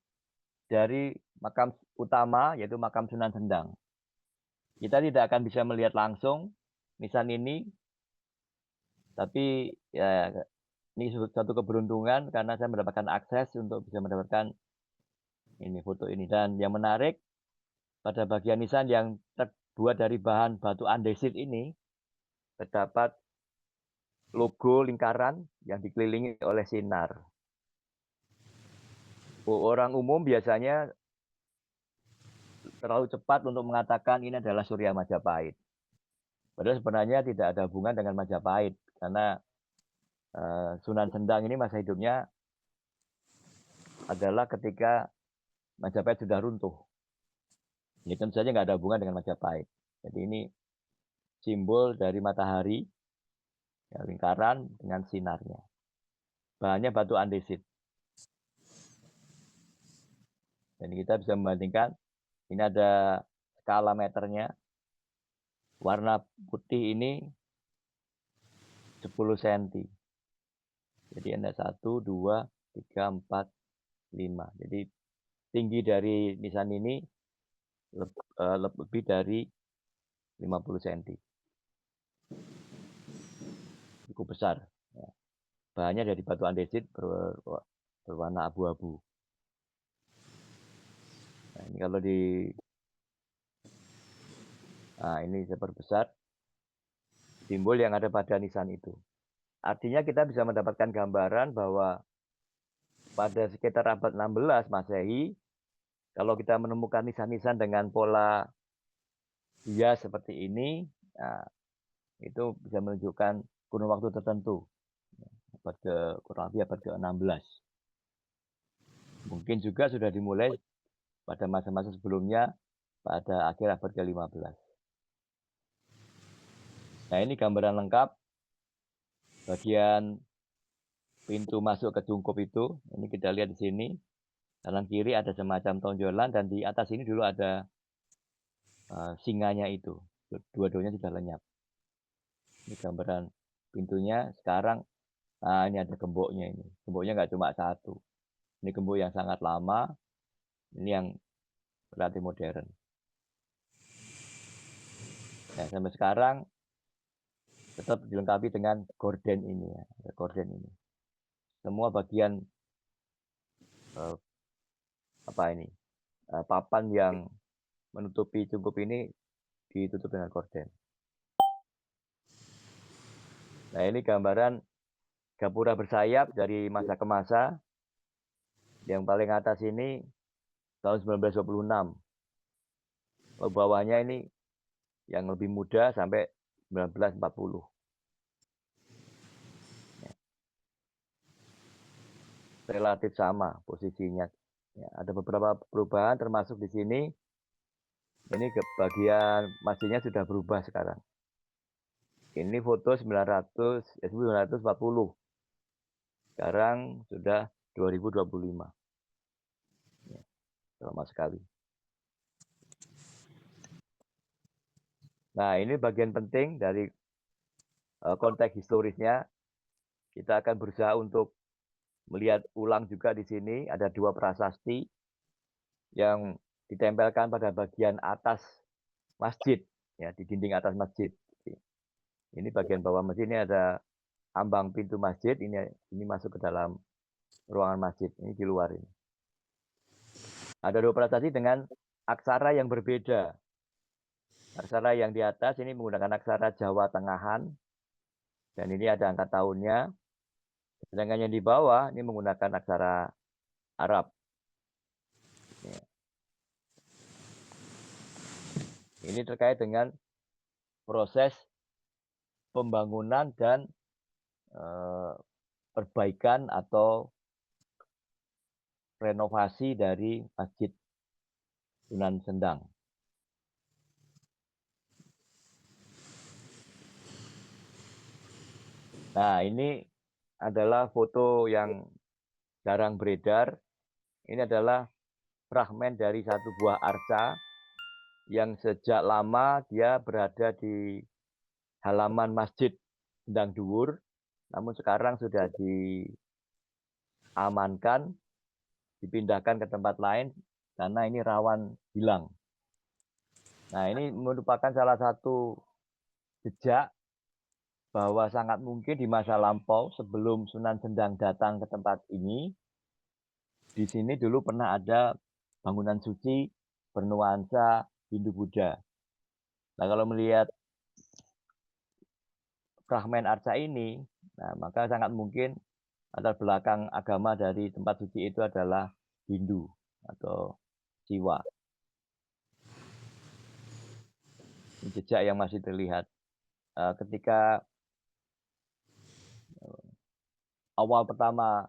Speaker 2: dari makam utama, yaitu makam Sunan Sendang. Kita tidak akan bisa melihat langsung nisan ini, tapi ya, ini satu keberuntungan karena saya mendapatkan akses untuk bisa mendapatkan ini foto ini. Dan yang menarik, pada bagian nisan yang terbuat dari bahan batu andesit ini, terdapat logo lingkaran yang dikelilingi oleh sinar. Orang umum biasanya terlalu cepat untuk mengatakan ini adalah Surya Majapahit. Padahal sebenarnya tidak ada hubungan dengan Majapahit, karena Sunan Sendang ini masa hidupnya adalah ketika Majapahit sudah runtuh. Ini tentu saja nggak ada hubungan dengan Majapahit. Jadi ini simbol dari matahari, ya, lingkaran dengan sinarnya. Bahannya batu andesit. Dan kita bisa membandingkan, ini ada skala meternya. Warna putih ini 10 cm. Jadi ada 1, 2, 3, 4, 5. Jadi tinggi dari nisan ini lebih dari 50 cm. Cukup besar. Bahannya dari batu andesit berwarna abu-abu. Nah, ini kalau ini saya perbesar simbol yang ada pada nisan itu. Artinya kita bisa mendapatkan gambaran bahwa pada sekitar abad 16 Masehi, kalau kita menemukan nisan-nisan dengan pola hias seperti ini, nah, itu bisa menunjukkan kurun waktu tertentu, kurang lebih abad ke-16. Mungkin juga sudah dimulai pada masa-masa sebelumnya, pada akhir abad ke-15. Nah, ini gambaran lengkap bagian pintu masuk ke cungkup itu. Ini kita lihat di sini. Kanan kiri ada semacam tonjolan dan di atas ini dulu ada singanya itu. Dua-duanya sudah lenyap. Ini gambaran pintunya sekarang. Nah, ini ada gemboknya ini. Gemboknya nggak cuma satu. Ini gembok yang sangat lama. Ini yang relatif modern. Nah, sampai sekarang tetap dilengkapi dengan gorden ini ya. Ada gorden ini. Semua bagian papan yang menutupi cungkup ini ditutup dengan gorden. Nah, ini gambaran gapura bersayap dari masa ke masa. Yang paling atas ini tahun 1926. Kalau bawahnya ini yang lebih muda sampai 1940. Ya. Relatif sama posisinya. Ya, ada beberapa perubahan termasuk di sini. Ini bagian masjidnya sudah berubah sekarang. Ini foto 1940. Sekarang sudah 2025. Ya, lama sekali. Nah, ini bagian penting dari konteks historisnya. Kita akan berusaha untuk melihat ulang juga di sini. Ada 2 prasasti yang ditempelkan pada bagian atas masjid, ya, di dinding atas masjid. Ini bagian bawah masjid, ini ada ambang pintu masjid, ini masuk ke dalam ruangan masjid, ini di luar ini. Ada 2 prasasti dengan aksara yang berbeda. Aksara yang di atas ini menggunakan aksara Jawa Tengahan, dan ini ada angka tahunnya. Sedangkan yang di bawah ini menggunakan aksara Arab. Ya. Ini terkait dengan proses pembangunan dan perbaikan atau renovasi dari Masjid Sunan Sendang. Nah, ini adalah foto yang jarang beredar. Ini adalah fragmen dari satu buah arca yang sejak lama dia berada di halaman Masjid Sendang Dhuwur, namun sekarang sudah diamankan, dipindahkan ke tempat lain karena ini rawan hilang. Nah, ini merupakan salah satu jejak bahwa sangat mungkin di masa lampau sebelum Sunan Sendang datang ke tempat ini, di sini dulu pernah ada bangunan suci bernuansa Hindu-Buddha. Nah, kalau melihat fragmen arca ini, nah, maka sangat mungkin latar belakang agama dari tempat suci itu adalah Hindu atau Siwa. Ini jejak yang masih terlihat. Ketika awal pertama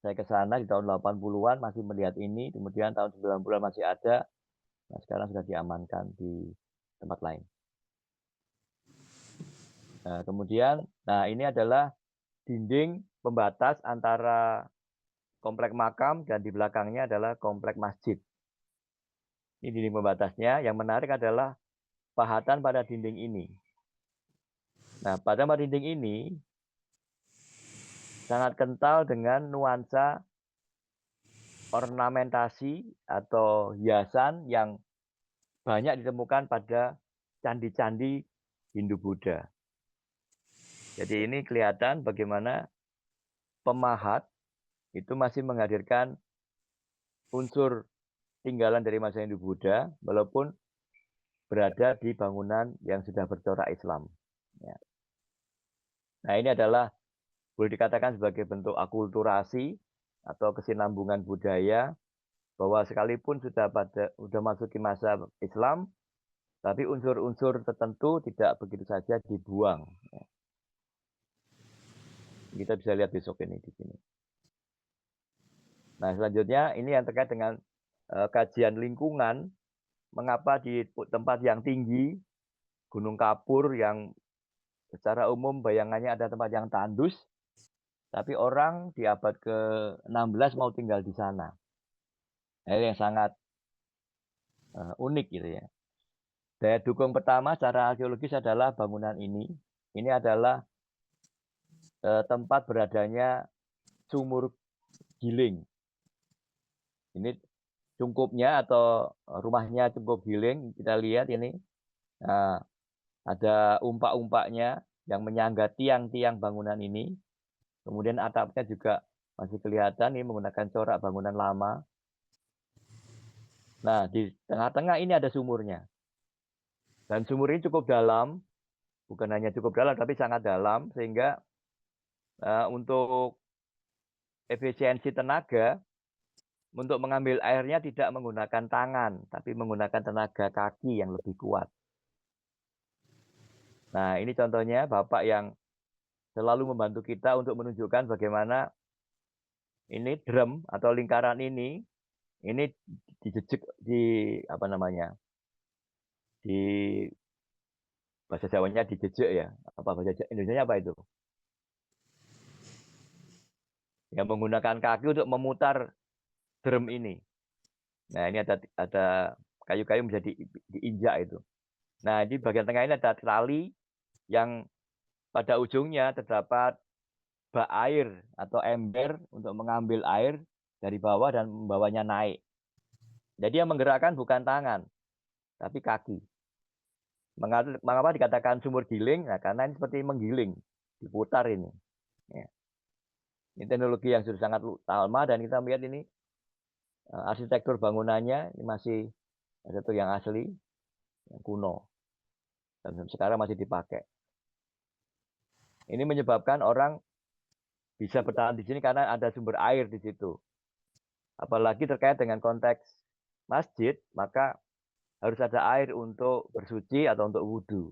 Speaker 2: saya ke sana di tahun 80-an masih melihat ini, kemudian tahun 90-an masih ada, nah sekarang sudah diamankan di tempat lain. Nah, kemudian, ini adalah dinding pembatas antara komplek makam dan di belakangnya adalah komplek masjid. Ini dinding pembatasnya. Yang menarik adalah pahatan pada dinding ini. Nah, pada dinding ini sangat kental dengan nuansa ornamentasi atau hiasan yang banyak ditemukan pada candi-candi Hindu-Buddha. Jadi ini kelihatan bagaimana pemahat itu masih menghadirkan unsur tinggalan dari masa Hindu-Buddha walaupun berada di bangunan yang sudah bercorak Islam. Ya. Nah, ini adalah boleh dikatakan sebagai bentuk akulturasi atau kesinambungan budaya bahwa sekalipun sudah masuki masa Islam, tapi unsur-unsur tertentu tidak begitu saja dibuang. Ya. Kita bisa lihat besok ini di sini. Nah, selanjutnya ini yang terkait dengan kajian lingkungan, mengapa di tempat yang tinggi, Gunung Kapur yang secara umum bayangannya ada tempat yang tandus, tapi orang di abad ke-16 mau tinggal di sana. Nah, ini yang sangat unik gitu ya. Daya dukung pertama secara arkeologis adalah bangunan ini. Ini adalah tempat beradanya sumur giling. Ini cungkupnya atau rumahnya Cungkup Giling, kita lihat ini. Nah, ada umpak-umpaknya yang menyangga tiang-tiang bangunan ini. Kemudian atapnya juga masih kelihatan ini menggunakan corak bangunan lama. Nah, di tengah-tengah ini ada sumurnya. Dan sumur ini cukup dalam, bukan hanya cukup dalam, tapi sangat dalam, sehingga untuk efisiensi tenaga, untuk mengambil airnya tidak menggunakan tangan, tapi menggunakan tenaga kaki yang lebih kuat. Nah, ini contohnya Bapak yang selalu membantu kita untuk menunjukkan bagaimana ini drum atau lingkaran ini dijejek di apa namanya? Di bahasa Jawanya dijejek ya. Apa bahasa Indonesianya apa itu? Yang menggunakan kaki untuk memutar drum ini. Nah, ini ada kayu-kayu menjadi diinjak itu. Nah, di bagian tengah ini ada tali yang pada ujungnya terdapat bak air atau ember untuk mengambil air dari bawah dan membawanya naik. Jadi yang menggerakkan bukan tangan, tapi kaki. Mengapa dikatakan sumur giling? Nah, karena ini seperti menggiling, diputar ini. Ya. Ini teknologi yang sudah sangat lama dan kita melihat ini arsitektur bangunannya ini masih satu yang asli, yang kuno. Dan sekarang masih dipakai. Ini menyebabkan orang bisa bertahan di sini karena ada sumber air di situ. Apalagi terkait dengan konteks masjid, maka harus ada air untuk bersuci atau untuk wudhu.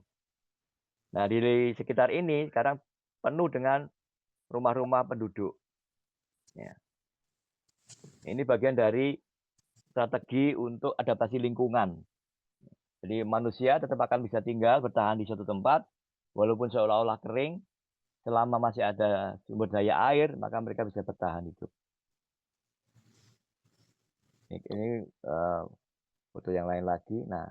Speaker 2: Nah, di sekitar ini sekarang penuh dengan rumah-rumah penduduk. Ya. Ini bagian dari strategi untuk adaptasi lingkungan. Jadi manusia tetap akan bisa tinggal, bertahan di suatu tempat, walaupun seolah-olah kering, selama masih ada sumber daya air, maka mereka bisa bertahan hidup. Ini foto yang lain lagi. Nah,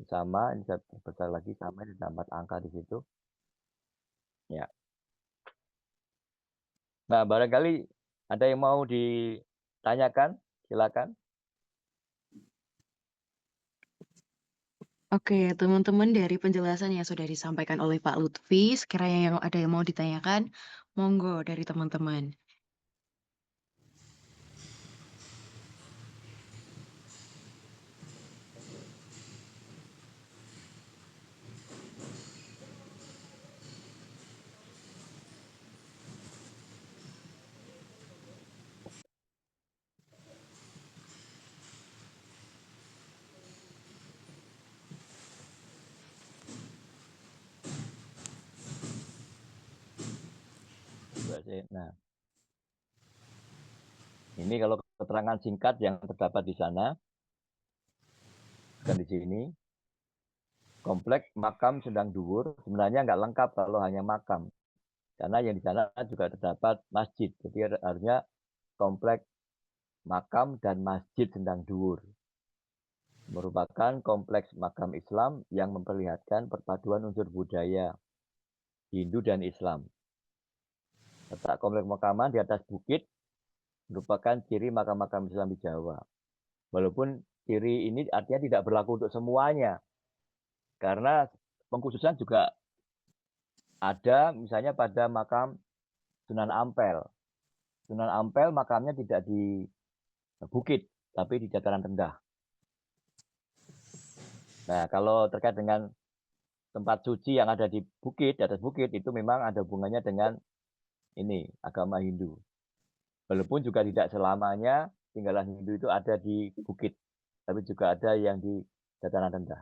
Speaker 2: sama, ini besar lagi, sama, ini ada 4 angka di situ. Ya. Nah, barangkali ada yang mau ditanyakan, silakan.
Speaker 1: Oke, teman-teman, dari penjelasan yang sudah disampaikan oleh Pak Lutfi, sekiranya ada yang mau ditanyakan, monggo dari teman-teman.
Speaker 2: Nah, ini kalau keterangan singkat yang terdapat di sana, dan di sini, kompleks makam Sendang Duwur sebenarnya nggak lengkap kalau hanya makam, karena yang di sana juga terdapat masjid. Jadi harusnya kompleks makam dan masjid Sendang Duwur merupakan kompleks makam Islam yang memperlihatkan perpaduan unsur budaya Hindu dan Islam. Letak kompleks makaman di atas bukit merupakan ciri makam-makam Islam di Jawa. Walaupun ciri ini artinya tidak berlaku untuk semuanya. Karena pengkhususan juga ada misalnya pada makam Sunan Ampel. Sunan Ampel makamnya tidak di bukit, tapi di dataran rendah. Nah, kalau terkait dengan tempat suci yang ada di bukit, di atas bukit, itu memang ada hubungannya dengan ini, agama Hindu. Walaupun juga tidak selamanya tinggalan Hindu itu ada di bukit, tapi juga ada yang di dataran rendah.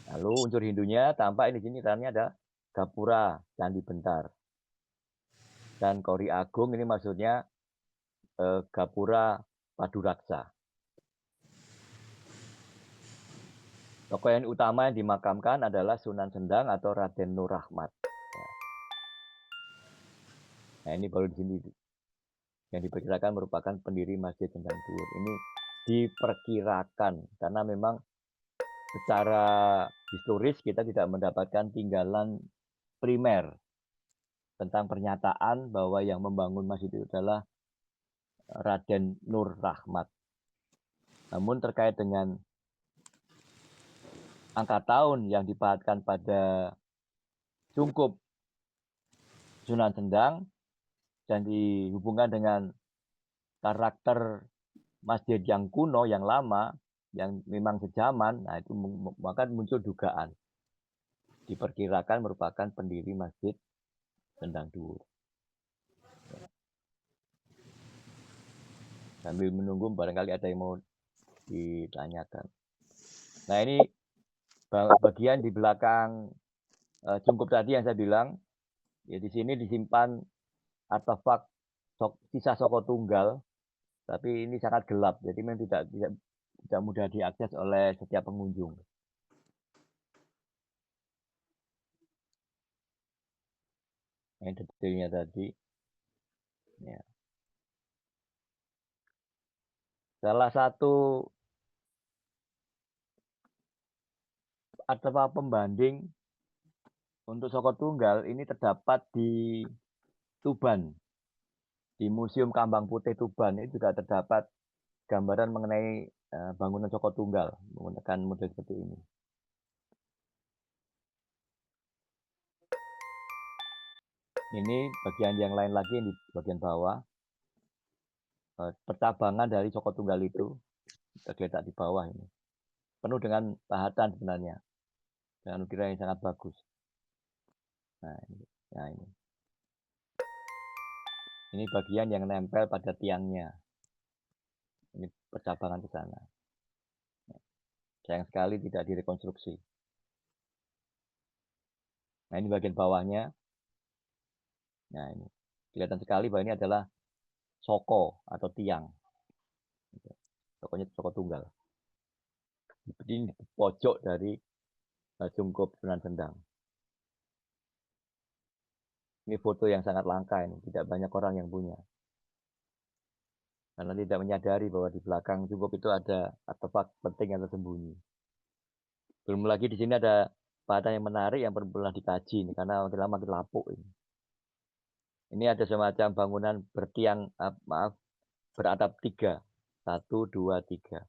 Speaker 2: Lalu unsur Hindunya tampak di sini ternyata ada Gapura, Candi Bentar. Dan Kori Agung ini maksudnya Gapura Paduraksa. Tokoh yang utama yang dimakamkan adalah Sunan Sendang atau Raden Nur Rahmat. Nah, ini baru di sini yang diperkirakan merupakan pendiri Masjid Sendang Duwur. Ini diperkirakan, karena memang secara historis kita tidak mendapatkan tinggalan primer tentang pernyataan bahwa yang membangun masjid itu adalah Raden Nur Rahmat. Namun terkait dengan angka tahun yang dipahatkan pada Cungkup Sunan Sendang dan dihubungkan dengan karakter masjid yang kuno, yang lama, yang memang sejaman, nah itu maka muncul dugaan. Diperkirakan merupakan pendiri Masjid Sendang Duur. Sambil menunggu barangkali ada yang mau ditanyakan. Nah ini bagian di belakang Cungkup tadi yang saya bilang, ya di sini disimpan artefak sisa Soko Tunggal, tapi ini sangat gelap, jadi memang tidak mudah diakses oleh setiap pengunjung. Ini detailnya tadi. Ya. Salah satu artefak pembanding untuk Soko Tunggal ini terdapat di Tuban. Di Museum Kambang Putih Tuban ini juga terdapat gambaran mengenai bangunan Soko Tunggal menggunakan model seperti ini. Ini bagian yang lain lagi di bagian bawah. Percabangan dari Soko Tunggal itu tergeletak di bawah ini. Penuh dengan pahatan sebenarnya. Dengan ukiran yang sangat bagus. Nah ini. Ini bagian yang nempel pada tiangnya. Ini percabangan ke sana. Sayang sekali tidak direkonstruksi. Nah ini bagian bawahnya. Nah ini kelihatan sekali bahwa ini adalah Soko atau tiang. Pokoknya Soko Tunggal. Ini pojok dari Cungkup Sunan Sendang. Ini foto yang sangat langka ini, tidak banyak orang yang punya. Karena tidak menyadari bahwa di belakang Cungkup itu ada artefak penting yang tersembunyi. Belum lagi di sini ada pahatan yang menarik yang perlu dikaji ini, karena makin lama makin lapuk ini. Ini ada semacam bangunan bertiang, beratap 3. 1, 2, 3.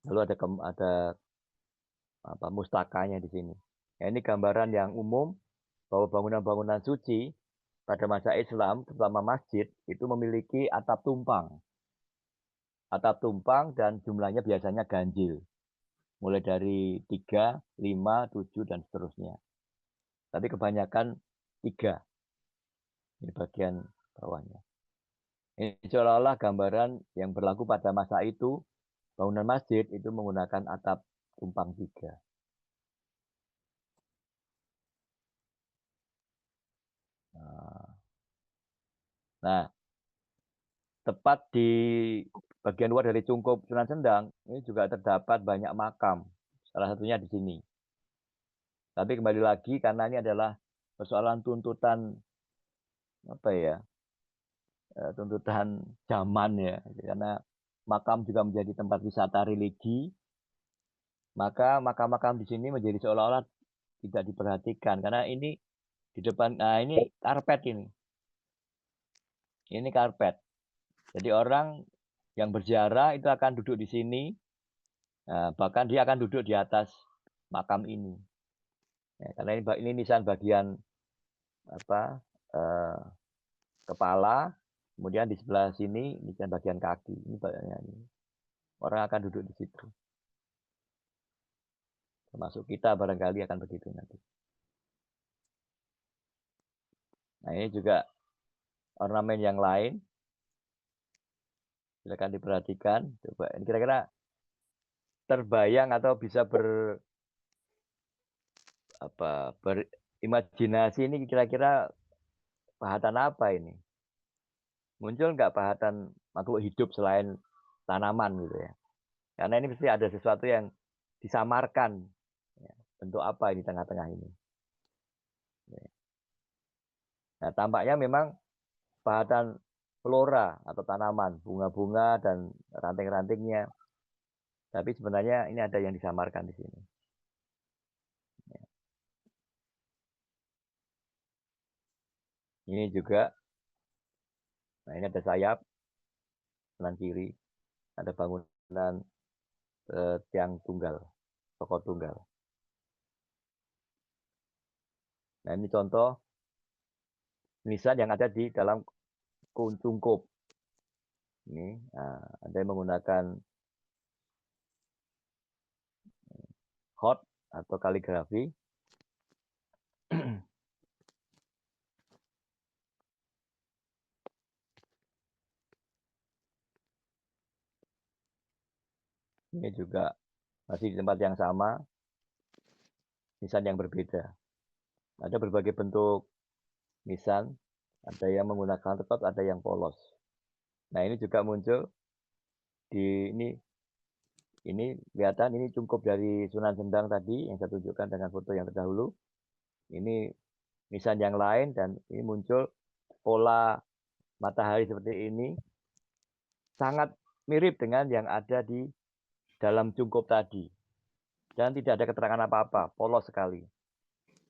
Speaker 2: Lalu ada mustakanya di sini. Nah, ini gambaran yang umum bahwa bangunan-bangunan suci pada masa Islam, terutama masjid, itu memiliki atap tumpang. Atap tumpang dan jumlahnya biasanya ganjil. Mulai dari 3, 5, 7, dan seterusnya. Tapi kebanyakan 3. Ini bagian bawahnya. Ini seolah-olah gambaran yang berlaku pada masa itu, bangunan masjid itu menggunakan atap tumpang 3. Nah, tepat di bagian luar dari Cungkup Sunan Sendang, ini juga terdapat banyak makam. Salah satunya di sini. Tapi kembali lagi, karena ini adalah persoalan tuntutan tuntutan zaman ya, karena makam juga menjadi tempat wisata religi, maka makam-makam di sini menjadi seolah-olah tidak diperhatikan, karena ini di depan, nah ini karpet ini karpet. Jadi orang yang berziarah itu akan duduk di sini, bahkan dia akan duduk di atas makam ini. Ya, karena ini nisan bagian kepala, kemudian di sebelah sini nisan bagian kaki. Ini orang akan duduk di situ. Termasuk kita barangkali akan begitu nanti. Nah ini juga ornamen yang lain. Silakan diperhatikan. Coba ini kira-kira terbayang atau bisa berimajinasi ini kira-kira pahatan apa ini? Muncul nggak pahatan makhluk hidup selain tanaman gitu ya? Karena ini pasti ada sesuatu yang disamarkan. Bentuk apa ini tengah-tengah ini? Nah, tampaknya memang pahatan flora atau tanaman, bunga-bunga dan ranting-rantingnya. Tapi sebenarnya ini ada yang disamarkan di sini. Ini juga, nah ini ada sayap, kanan kiri, ada bangunan tiang tunggal, toko tunggal. Nah ini contoh nisan yang ada di dalam cungkup. Ini ada yang menggunakan hot atau kaligrafi. Ini juga masih di tempat yang sama, nisan yang berbeda. Ada berbagai bentuk nisan, ada yang menggunakan tetap, ada yang polos. Nah ini juga muncul di ini kelihatan ini cungkup dari Sunan Sendang tadi yang saya tunjukkan dengan foto yang terdahulu. Ini nisan yang lain dan ini muncul pola matahari seperti ini sangat mirip dengan yang ada di dalam cungkup tadi. Dan tidak ada keterangan apa-apa, polos sekali.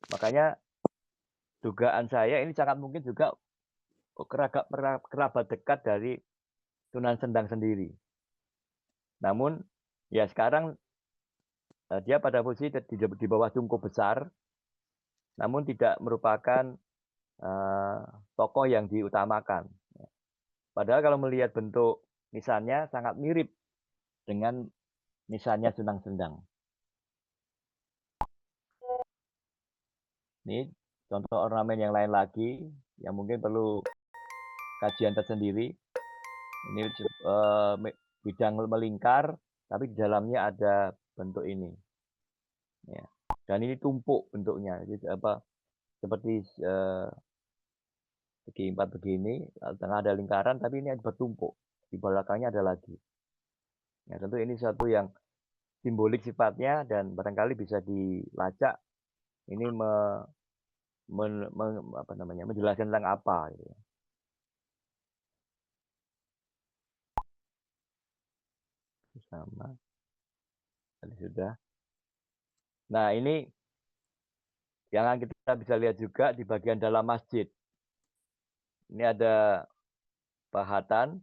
Speaker 2: Makanya dugaan saya ini sangat mungkin juga kerabat dekat dari Sunan Sendang sendiri. Namun ya sekarang dia pada posisi di bawah cungkup besar, namun tidak merupakan tokoh yang diutamakan. Padahal kalau melihat bentuk nisannya sangat mirip dengan nisannya Sunan Sendang. Ini contoh ornamen yang lain lagi yang mungkin perlu kajian tersendiri. Ini bidang melingkar, tapi di dalamnya ada bentuk ini. Ya. Dan ini tumpuk bentuknya, jadi seperti segi empat begini, tengah ada lingkaran, tapi ini bertumpuk. Di belakangnya ada lagi. Ya, tentu ini satu yang simbolik sifatnya dan barangkali bisa dilacak. Ini menjelaskan tentang apa. Gitu. Sama. Tadi sudah. Nah ini yang kita bisa lihat juga di bagian dalam masjid. Ini ada pahatan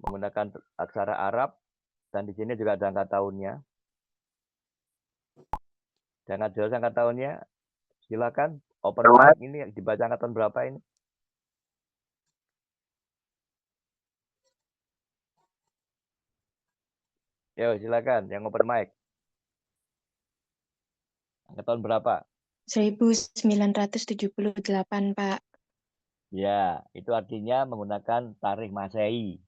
Speaker 2: menggunakan aksara Arab dan di sini juga ada angka tahunnya. Jangan jelas angka tahunnya. Silakan open mic ini dibaca angkatan berapa ini? Yo silakan yang open mic. Angkatan berapa?
Speaker 4: 1978, Pak.
Speaker 2: Ya, itu artinya menggunakan tarikh Masehi.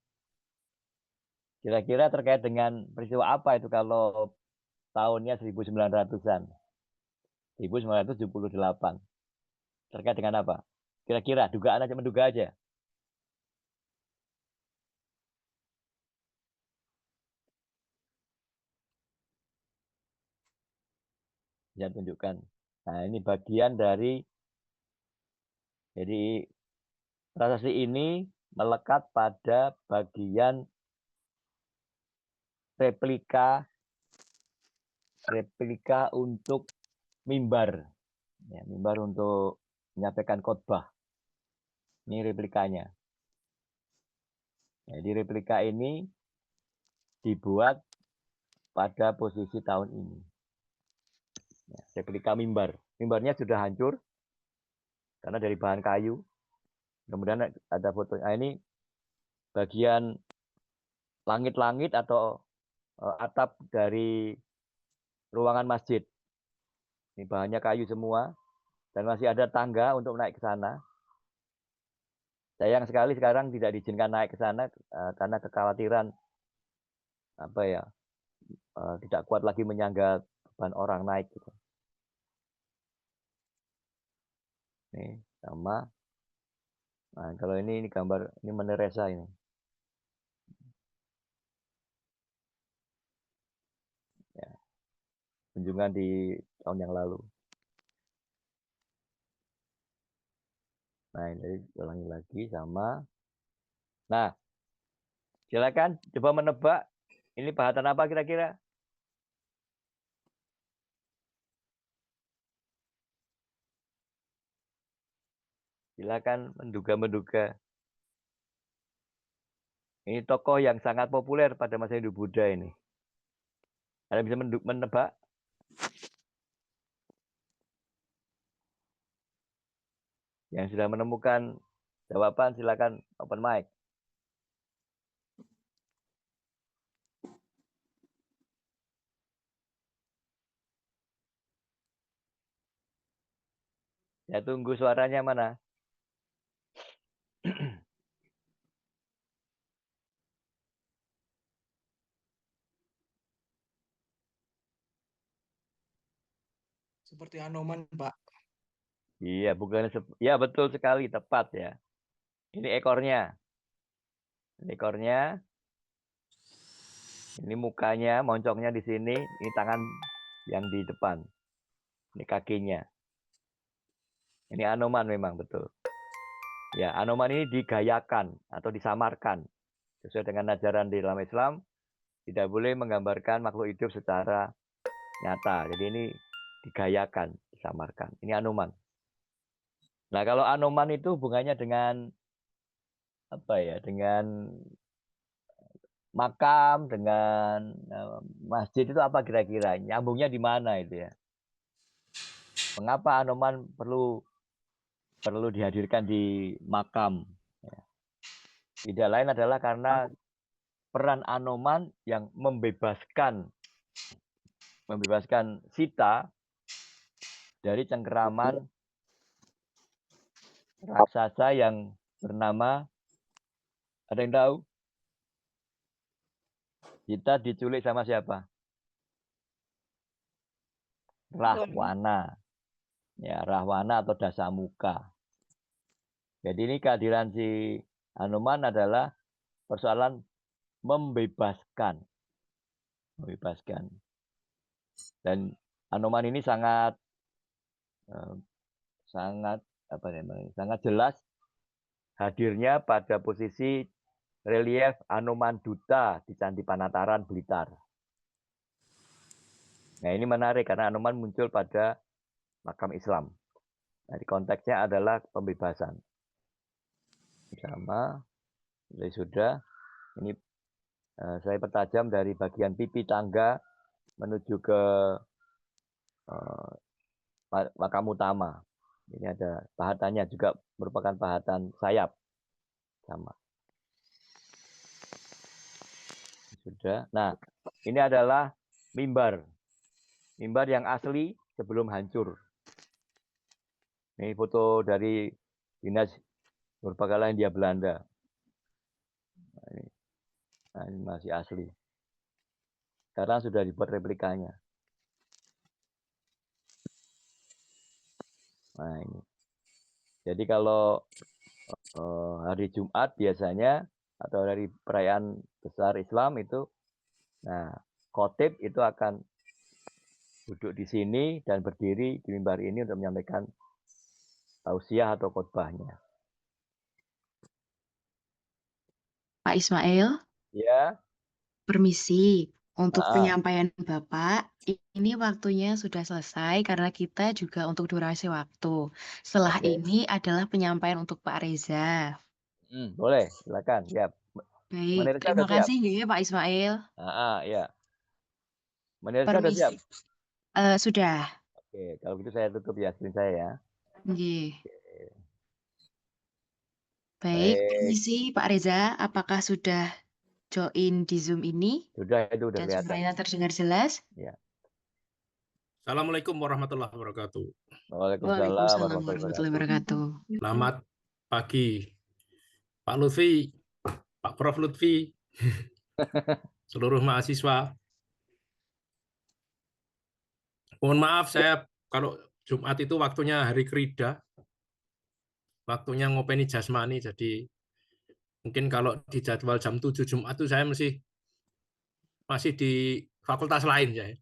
Speaker 2: Kira-kira terkait dengan peristiwa apa itu kalau tahunnya 1900-an? 1978. Terkait dengan apa? Kira-kira dugaan aja, menduga aja. Saya tunjukkan. Nah, ini bagian dari jadi prasasti ini melekat pada bagian replika untuk mimbar. Ya, mimbar untuk menyampaikan khotbah. Ini replikanya. Jadi replika ini dibuat pada posisi tahun ini. Ya, replika mimbar. Mimbarnya sudah hancur karena dari bahan kayu. Kemudian ada foto. Nah, ini bagian langit-langit atau atap dari ruangan masjid. Ini bahannya kayu semua dan masih ada tangga untuk naik ke sana. Sayang sekali sekarang tidak diizinkan naik ke sana karena kekhawatiran tidak kuat lagi menyangga beban orang naik. Gitu. Nih sama. Nah kalau ini gambar ini Meneresa ini. Ya. Kunjungan di tahun yang lalu. Nah, ini ulangi lagi sama. Nah, silakan coba menebak ini pahatan apa kira-kira? Silakan menduga-menduga. Ini tokoh yang sangat populer pada masa Hindu-Buddha ini. Ada bisa menebak? Yang sudah menemukan jawaban silakan open mic. Ya tunggu suaranya mana.
Speaker 4: Seperti Anoman, Pak.
Speaker 2: Iya, bukan ya betul sekali, tepat ya. Ini ekornya. Ini ekornya. Ini mukanya, moncongnya di sini, ini tangan yang di depan. Ini kakinya. Ini Anoman memang betul. Ya, Anoman ini digayakan atau disamarkan. Sesuai dengan ajaran di dalam Islam, tidak boleh menggambarkan makhluk hidup secara nyata. Jadi ini digayakan, disamarkan. Ini Anoman. Nah, kalau Anoman itu hubungannya dengan apa ya? Dengan makam, dengan masjid itu apa kira-kira? Nyambungnya di mana itu ya? Mengapa Anoman perlu dihadirkan di makam? Ya. Tidak lain adalah karena peran Anoman yang membebaskan Sita dari cengkeraman raksasa yang bernama, ada yang tahu? Sita diculik sama siapa? Rahwana. Ya, Rahwana atau Dasamuka. Jadi ini kehadiran si Anoman adalah persoalan membebaskan. Dan Anoman ini sangat sangat jelas hadirnya pada posisi relief Anoman Duta di Candi Panataran Blitar. Nah, ini menarik karena Anoman muncul pada makam Islam. Nah, konteksnya adalah pembebasan. Sama, sudah. Ini saya pertajam dari bagian pipi tangga menuju ke makam utama. Ini ada pahatannya juga merupakan pahatan sayap. Sama. Sudah. Nah, ini adalah mimbar. Mimbar yang asli sebelum hancur. Ini foto dari Dinas Purbakala Hindia Belanda. Nah, ini masih asli. Sekarang sudah dibuat replikanya. Nah, ini. Jadi kalau hari Jumat biasanya atau dari perayaan besar Islam itu, nah khotib itu akan duduk di sini dan berdiri di mimbar ini untuk menyampaikan tausiah atau khotbahnya.
Speaker 1: Pak Ismail,
Speaker 2: Ya.
Speaker 1: permisi. Untuk penyampaian Bapak, ini waktunya sudah selesai karena kita juga untuk durasi waktu. Setelah ini adalah penyampaian untuk Pak Reza.
Speaker 2: Boleh, silakan. Ya.
Speaker 1: Baik, terima kasih ya Pak Ismail.
Speaker 2: Ya. Menerima sudah siap?
Speaker 1: Sudah.
Speaker 2: Oke, kalau gitu saya tutup ya screen saya ya.
Speaker 1: Baik, permisi Pak Reza, apakah sudah join di Zoom ini?
Speaker 2: Sudah, itu udah
Speaker 1: Dan
Speaker 2: kelihatan.
Speaker 1: suaranya terdengar jelas?
Speaker 2: Ya.
Speaker 3: Assalamualaikum warahmatullahi wabarakatuh.
Speaker 2: Waalaikumsalam warahmatullahi
Speaker 1: wabarakatuh.
Speaker 3: Selamat pagi, Pak Lutfi, Pak Prof. Lutfi, seluruh mahasiswa. Mohon maaf, saya kalau Jumat itu waktunya hari kerida, waktunya ngopeni jasmani, jadi mungkin kalau di jadwal jam 7 Jumat itu saya masih di fakultas lain, saya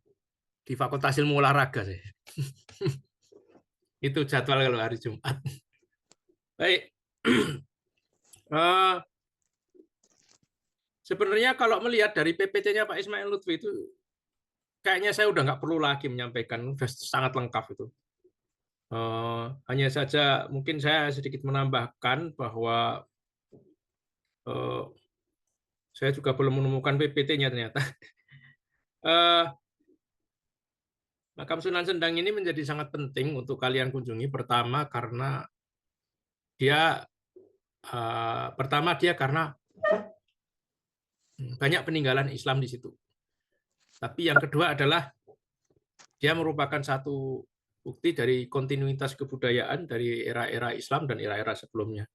Speaker 3: di Fakultas Ilmu Olahraga. Saya. Itu jadwal kalau hari Jumat. Baik. Sebenarnya kalau melihat dari PPT-nya Pak Ismail Lutfi itu, kayaknya saya udah nggak perlu lagi menyampaikan, sudah sangat lengkap itu. Hanya saja mungkin saya sedikit menambahkan bahwa saya juga belum menemukan PPT-nya ternyata. Makam Sunan Sendang ini menjadi sangat penting untuk kalian kunjungi. Pertama dia karena banyak peninggalan Islam di situ. Tapi yang kedua adalah dia merupakan satu bukti dari kontinuitas kebudayaan dari era-era Islam dan era-era sebelumnya.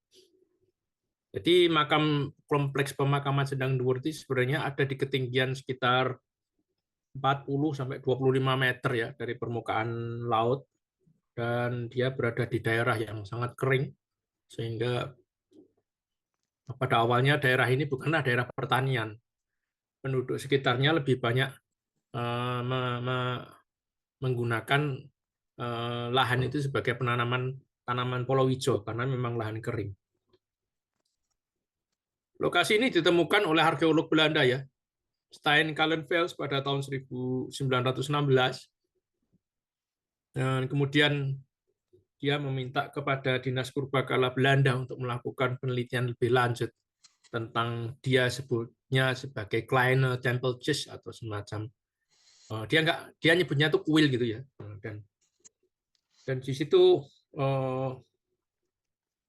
Speaker 3: Jadi kompleks pemakaman Sendang Dhuwur itu sebenarnya ada di ketinggian sekitar 40 sampai 25 meter ya dari permukaan laut, dan dia berada di daerah yang sangat kering, sehingga pada awalnya daerah ini bukanlah daerah pertanian. Penduduk sekitarnya lebih banyak menggunakan lahan itu sebagai tanaman palawija karena memang lahan kering. Lokasi ini ditemukan oleh arkeolog Belanda ya, Stijn Kallenfels pada tahun 1916. Dan kemudian dia meminta kepada Dinas Purbakala Belanda untuk melakukan penelitian lebih lanjut tentang dia sebutnya sebagai Kleine Tempeltjes atau semacam dia nyebutnya itu kuil gitu ya. Dan di situ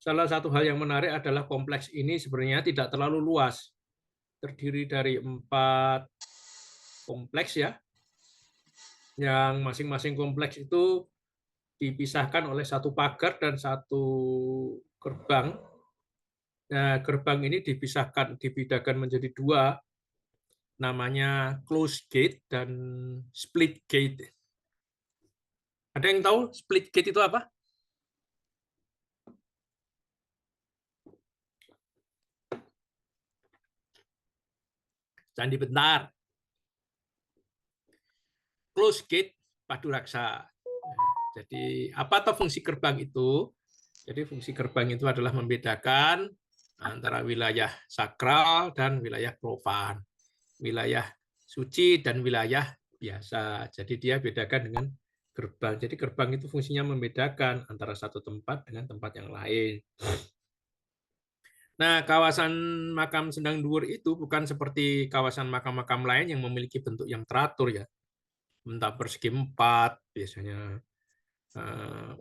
Speaker 3: salah satu hal yang menarik adalah kompleks ini sebenarnya tidak terlalu luas, terdiri dari 4 kompleks ya, yang masing-masing kompleks itu dipisahkan oleh satu pagar dan satu gerbang. Nah, gerbang ini dibedakan menjadi 2, namanya closed gate dan split gate. Ada yang tahu split gate itu apa? Candi Bentar. Closed gate Paduraksa. Jadi apa atau fungsi gerbang itu? Jadi fungsi gerbang itu adalah membedakan antara wilayah sakral dan wilayah profan, wilayah suci dan wilayah biasa. Jadi dia bedakan dengan gerbang. Jadi gerbang itu fungsinya membedakan antara satu tempat dengan tempat yang lain. Nah, kawasan makam Sendang Dhuwur itu bukan seperti kawasan makam-makam lain yang memiliki bentuk yang teratur ya. Entah persegi 4, biasanya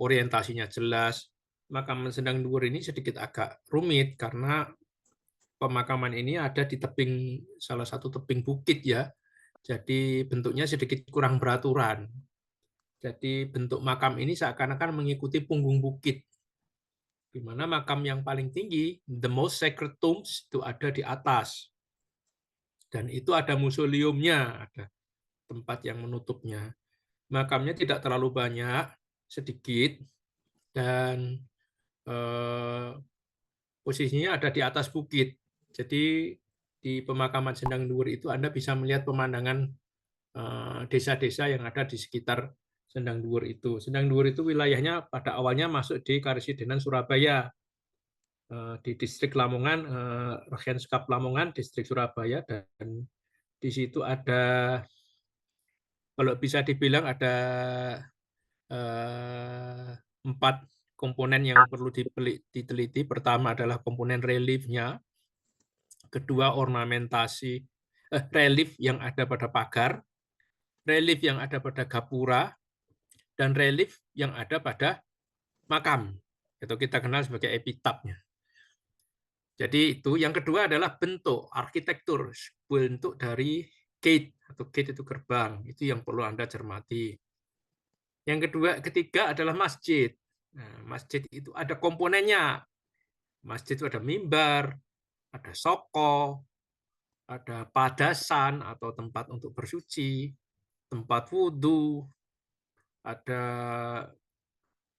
Speaker 3: orientasinya jelas. Makam Sendang Dhuwur ini sedikit agak rumit karena pemakaman ini ada di salah satu tebing bukit ya. Jadi bentuknya sedikit kurang beraturan. Jadi bentuk makam ini seakan-akan mengikuti punggung bukit. Di mana makam yang paling tinggi, the most sacred tombs, itu ada di atas. Dan itu ada mausoleumnya, ada tempat yang menutupnya. Makamnya tidak terlalu banyak, sedikit, dan posisinya ada di atas bukit. Jadi di pemakaman Sendang Dhuwur itu Anda bisa melihat pemandangan desa-desa yang ada di sekitar Sendang Dhuwur itu. Sendang Dhuwur itu wilayahnya pada awalnya masuk di Karesidenan Surabaya, di distrik Lamongan, Regenskap Lamongan, distrik Surabaya, dan di situ ada, kalau bisa dibilang ada 4 komponen yang perlu diteliti. Pertama adalah komponen reliefnya, kedua ornamentasi relief yang ada pada pagar, relief yang ada pada gapura, dan relief yang ada pada makam, atau kita kenal sebagai epitapnya. Jadi itu. Yang kedua adalah bentuk, arsitektur, bentuk dari gate, atau gate itu gerbang, itu yang perlu Anda cermati. Yang ketiga adalah masjid. Nah, masjid itu ada komponennya. Masjid itu ada mimbar, ada soko, ada padasan atau tempat untuk bersuci, tempat wudhu, ada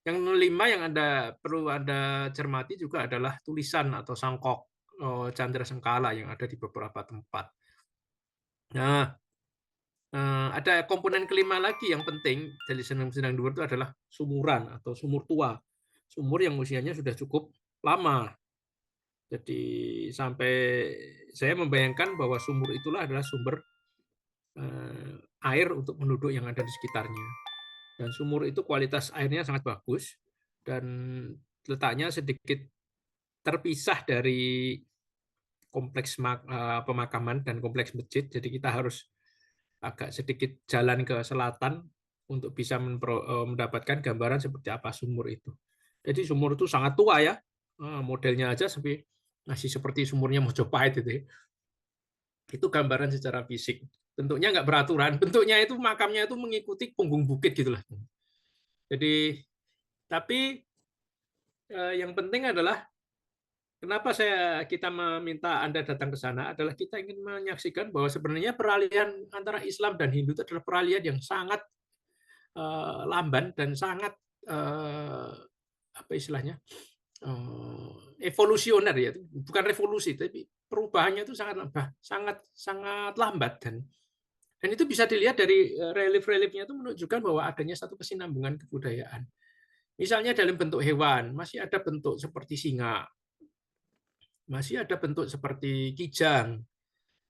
Speaker 3: yang 5 yang perlu Anda cermati juga adalah tulisan atau sangkok Candra Sengkala yang ada di beberapa tempat. Nah, ada komponen kelima lagi yang penting dari Sendang Dhuwur itu adalah sumuran atau sumur tua. Sumur yang usianya sudah cukup lama. Jadi sampai saya membayangkan bahwa sumur itulah adalah sumber air untuk penduduk yang ada di sekitarnya. Dan sumur itu kualitas airnya sangat bagus dan letaknya sedikit terpisah dari kompleks pemakaman dan kompleks masjid. Jadi kita harus agak sedikit jalan ke selatan untuk bisa mendapatkan gambaran seperti apa sumur itu. Jadi sumur itu sangat tua ya, modelnya aja sampai masih seperti sumurnya Mojopahit itu ya. Itu gambaran secara fisik. Bentuknya nggak beraturan, bentuknya itu makamnya itu mengikuti punggung bukit gitulah. Jadi tapi yang penting adalah kenapa kita meminta Anda datang ke sana adalah kita ingin menyaksikan bahwa sebenarnya peralihan antara Islam dan Hindu itu adalah peralihan yang sangat lamban dan sangat apa istilahnya evolusioner ya, bukan revolusi tapi perubahannya itu sangat lambat dan itu bisa dilihat dari relief-reliefnya itu menunjukkan bahwa adanya satu kesinambungan kebudayaan. Misalnya dalam bentuk hewan masih ada bentuk seperti singa, masih ada bentuk seperti kijang,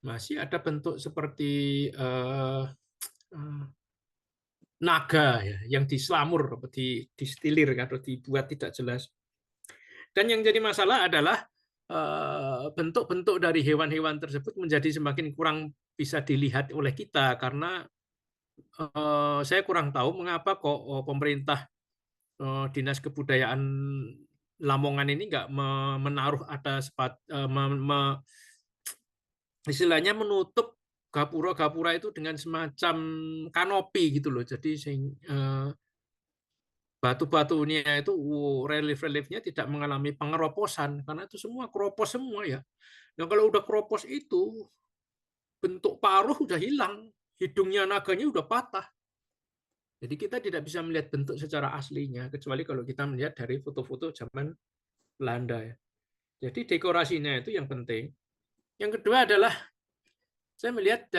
Speaker 3: masih ada bentuk seperti naga ya, yang diselamur, distilir atau dibuat tidak jelas. Dan yang jadi masalah adalah bentuk-bentuk dari hewan-hewan tersebut menjadi semakin kurang bisa dilihat oleh kita karena saya kurang tahu mengapa kok pemerintah Dinas Kebudayaan Lamongan ini nggak menaruh istilahnya menutup gapura-gapura itu dengan semacam kanopi gitu loh. Jadi batu-batunya itu relief-reliefnya tidak mengalami pengeroposan karena itu semua keropos semua ya. Nah kalau udah keropos itu bentuk paruh udah hilang, hidungnya naganya udah patah. Jadi kita tidak bisa melihat bentuk secara aslinya kecuali kalau kita melihat dari foto-foto zaman Belanda ya. Jadi dekorasinya itu yang penting. Yang kedua adalah saya melihat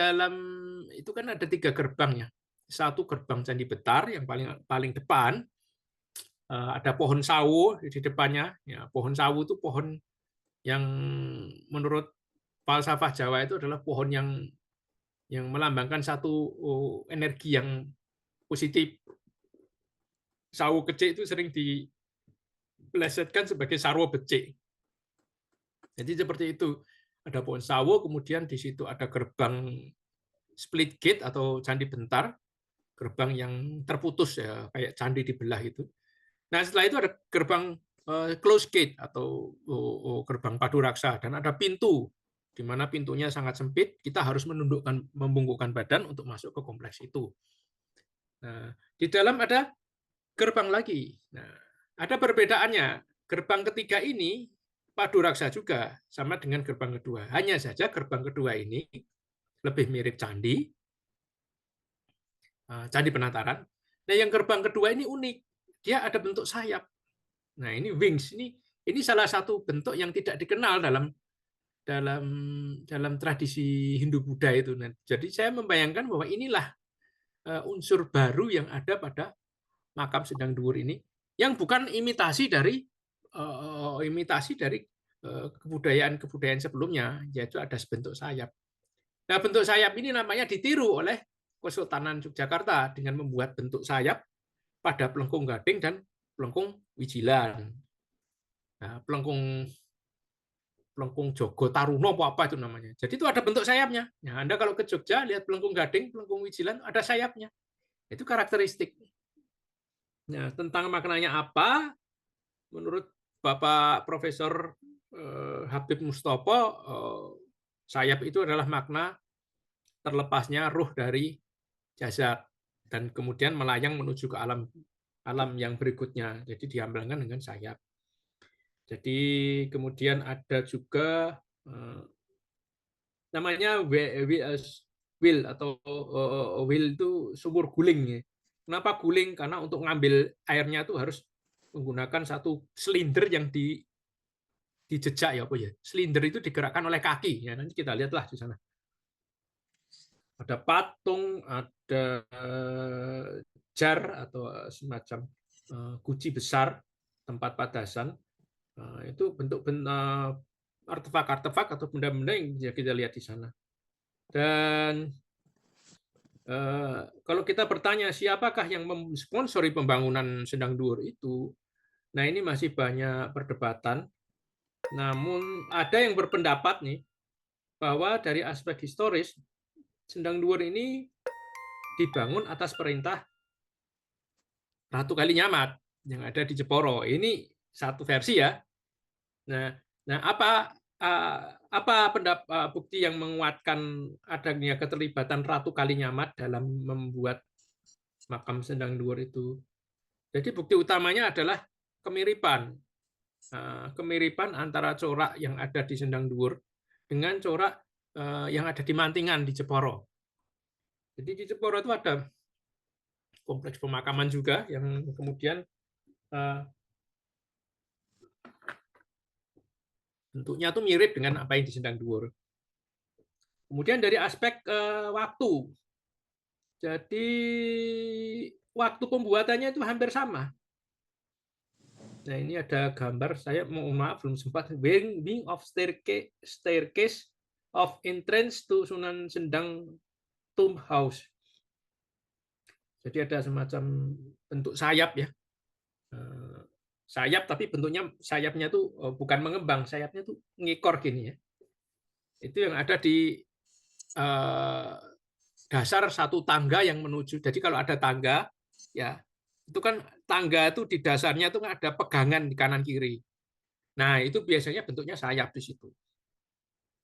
Speaker 3: itu kan ada 3 gerbang ya. Satu gerbang Candi Betar yang paling depan, ada pohon sawo di depannya. Ya, pohon sawo itu pohon yang menurut falsafah Jawa itu adalah pohon yang melambangkan satu energi yang positif. Sawo kecil itu sering dipelesetkan sebagai sarwo becik. Jadi seperti itu. Ada pohon sawo, kemudian di situ ada gerbang split gate atau candi bentar, gerbang yang terputus ya, kayak candi dibelah itu. Nah setelah itu ada gerbang close gate atau gerbang padu raksa dan ada pintu di mana pintunya sangat sempit, kita harus membungkukkan badan untuk masuk ke kompleks itu. Nah, di dalam ada gerbang lagi. Nah, ada perbedaannya. Gerbang ketiga ini padu raksa juga sama dengan gerbang kedua. Hanya saja gerbang kedua ini lebih mirip candi penataran. Nah, yang gerbang kedua ini unik. Dia ada bentuk sayap. Nah, ini wings. Ini salah satu bentuk yang tidak dikenal dalam tradisi Hindu Buddha itu. Nah, jadi saya membayangkan bahwa inilah unsur baru yang ada pada makam Sedang Dhuwur ini, yang bukan imitasi dari kebudayaan sebelumnya, yaitu ada bentuk sayap. Nah, bentuk sayap ini namanya ditiru oleh Kesultanan Yogyakarta dengan membuat bentuk sayap pada Plengkung Gading dan Plengkung Wijilan. Nah, Plengkung Jogo Taruno apa itu namanya. Jadi itu ada bentuk sayapnya. Nah, Anda kalau ke Jogja lihat Plengkung Gading, Plengkung Wijilan ada sayapnya. Itu karakteristik. Nah, tentang maknanya apa? Menurut Bapak Profesor Habib Mustopo, sayap itu adalah makna terlepasnya ruh dari jasad dan kemudian melayang menuju ke alam yang berikutnya. Jadi diambangkan dengan sayap. Jadi kemudian ada juga namanya will atau will itu sumur guling. Kenapa guling? Karena untuk ngambil airnya itu harus menggunakan satu silinder yang dijejak ya apa ya. Silinder itu digerakkan oleh kaki. Ya, nanti kita lihatlah di sana. Ada patung, ada jar atau semacam guci besar tempat padasan. Itu bentuk artefak-artefak atau benda-benda yang bisa kita lihat di sana. Dan kalau kita bertanya siapakah yang mensponsori pembangunan Sendang Dhuwur itu, nah ini masih banyak perdebatan. Namun ada yang berpendapat nih bahwa dari aspek historis Sendang Dhuwur ini dibangun atas perintah Ratu Kalinyamat yang ada di Jeporo. Ini satu versi ya. Nah, apa bukti yang menguatkan adanya keterlibatan Ratu Kalinyamat dalam membuat makam Sendang Dhuwur itu? Jadi bukti utamanya adalah kemiripan antara corak yang ada di Sendang Dhuwur dengan corak yang ada di Mantingan di Jeporo. Jadi di Jeporo itu ada kompleks pemakaman juga yang kemudian bentuknya tuh mirip dengan apa yang di Sendang Dhuwur. Kemudian dari aspek waktu, jadi waktu pembuatannya itu hampir sama. Nah ini ada gambar, saya mohon maaf belum sempat, wing of staircase of entrance to Sunan Sendang Tomb House. Jadi ada semacam bentuk sayap ya, sayap tapi bentuknya sayapnya tuh bukan mengembang, sayapnya tuh ngikor gini ya. Itu yang ada di dasar satu tangga yang menuju. Jadi kalau ada tangga, ya itu kan tangga itu di dasarnya itu ada pegangan di kanan kiri. Nah itu biasanya bentuknya sayap di situ.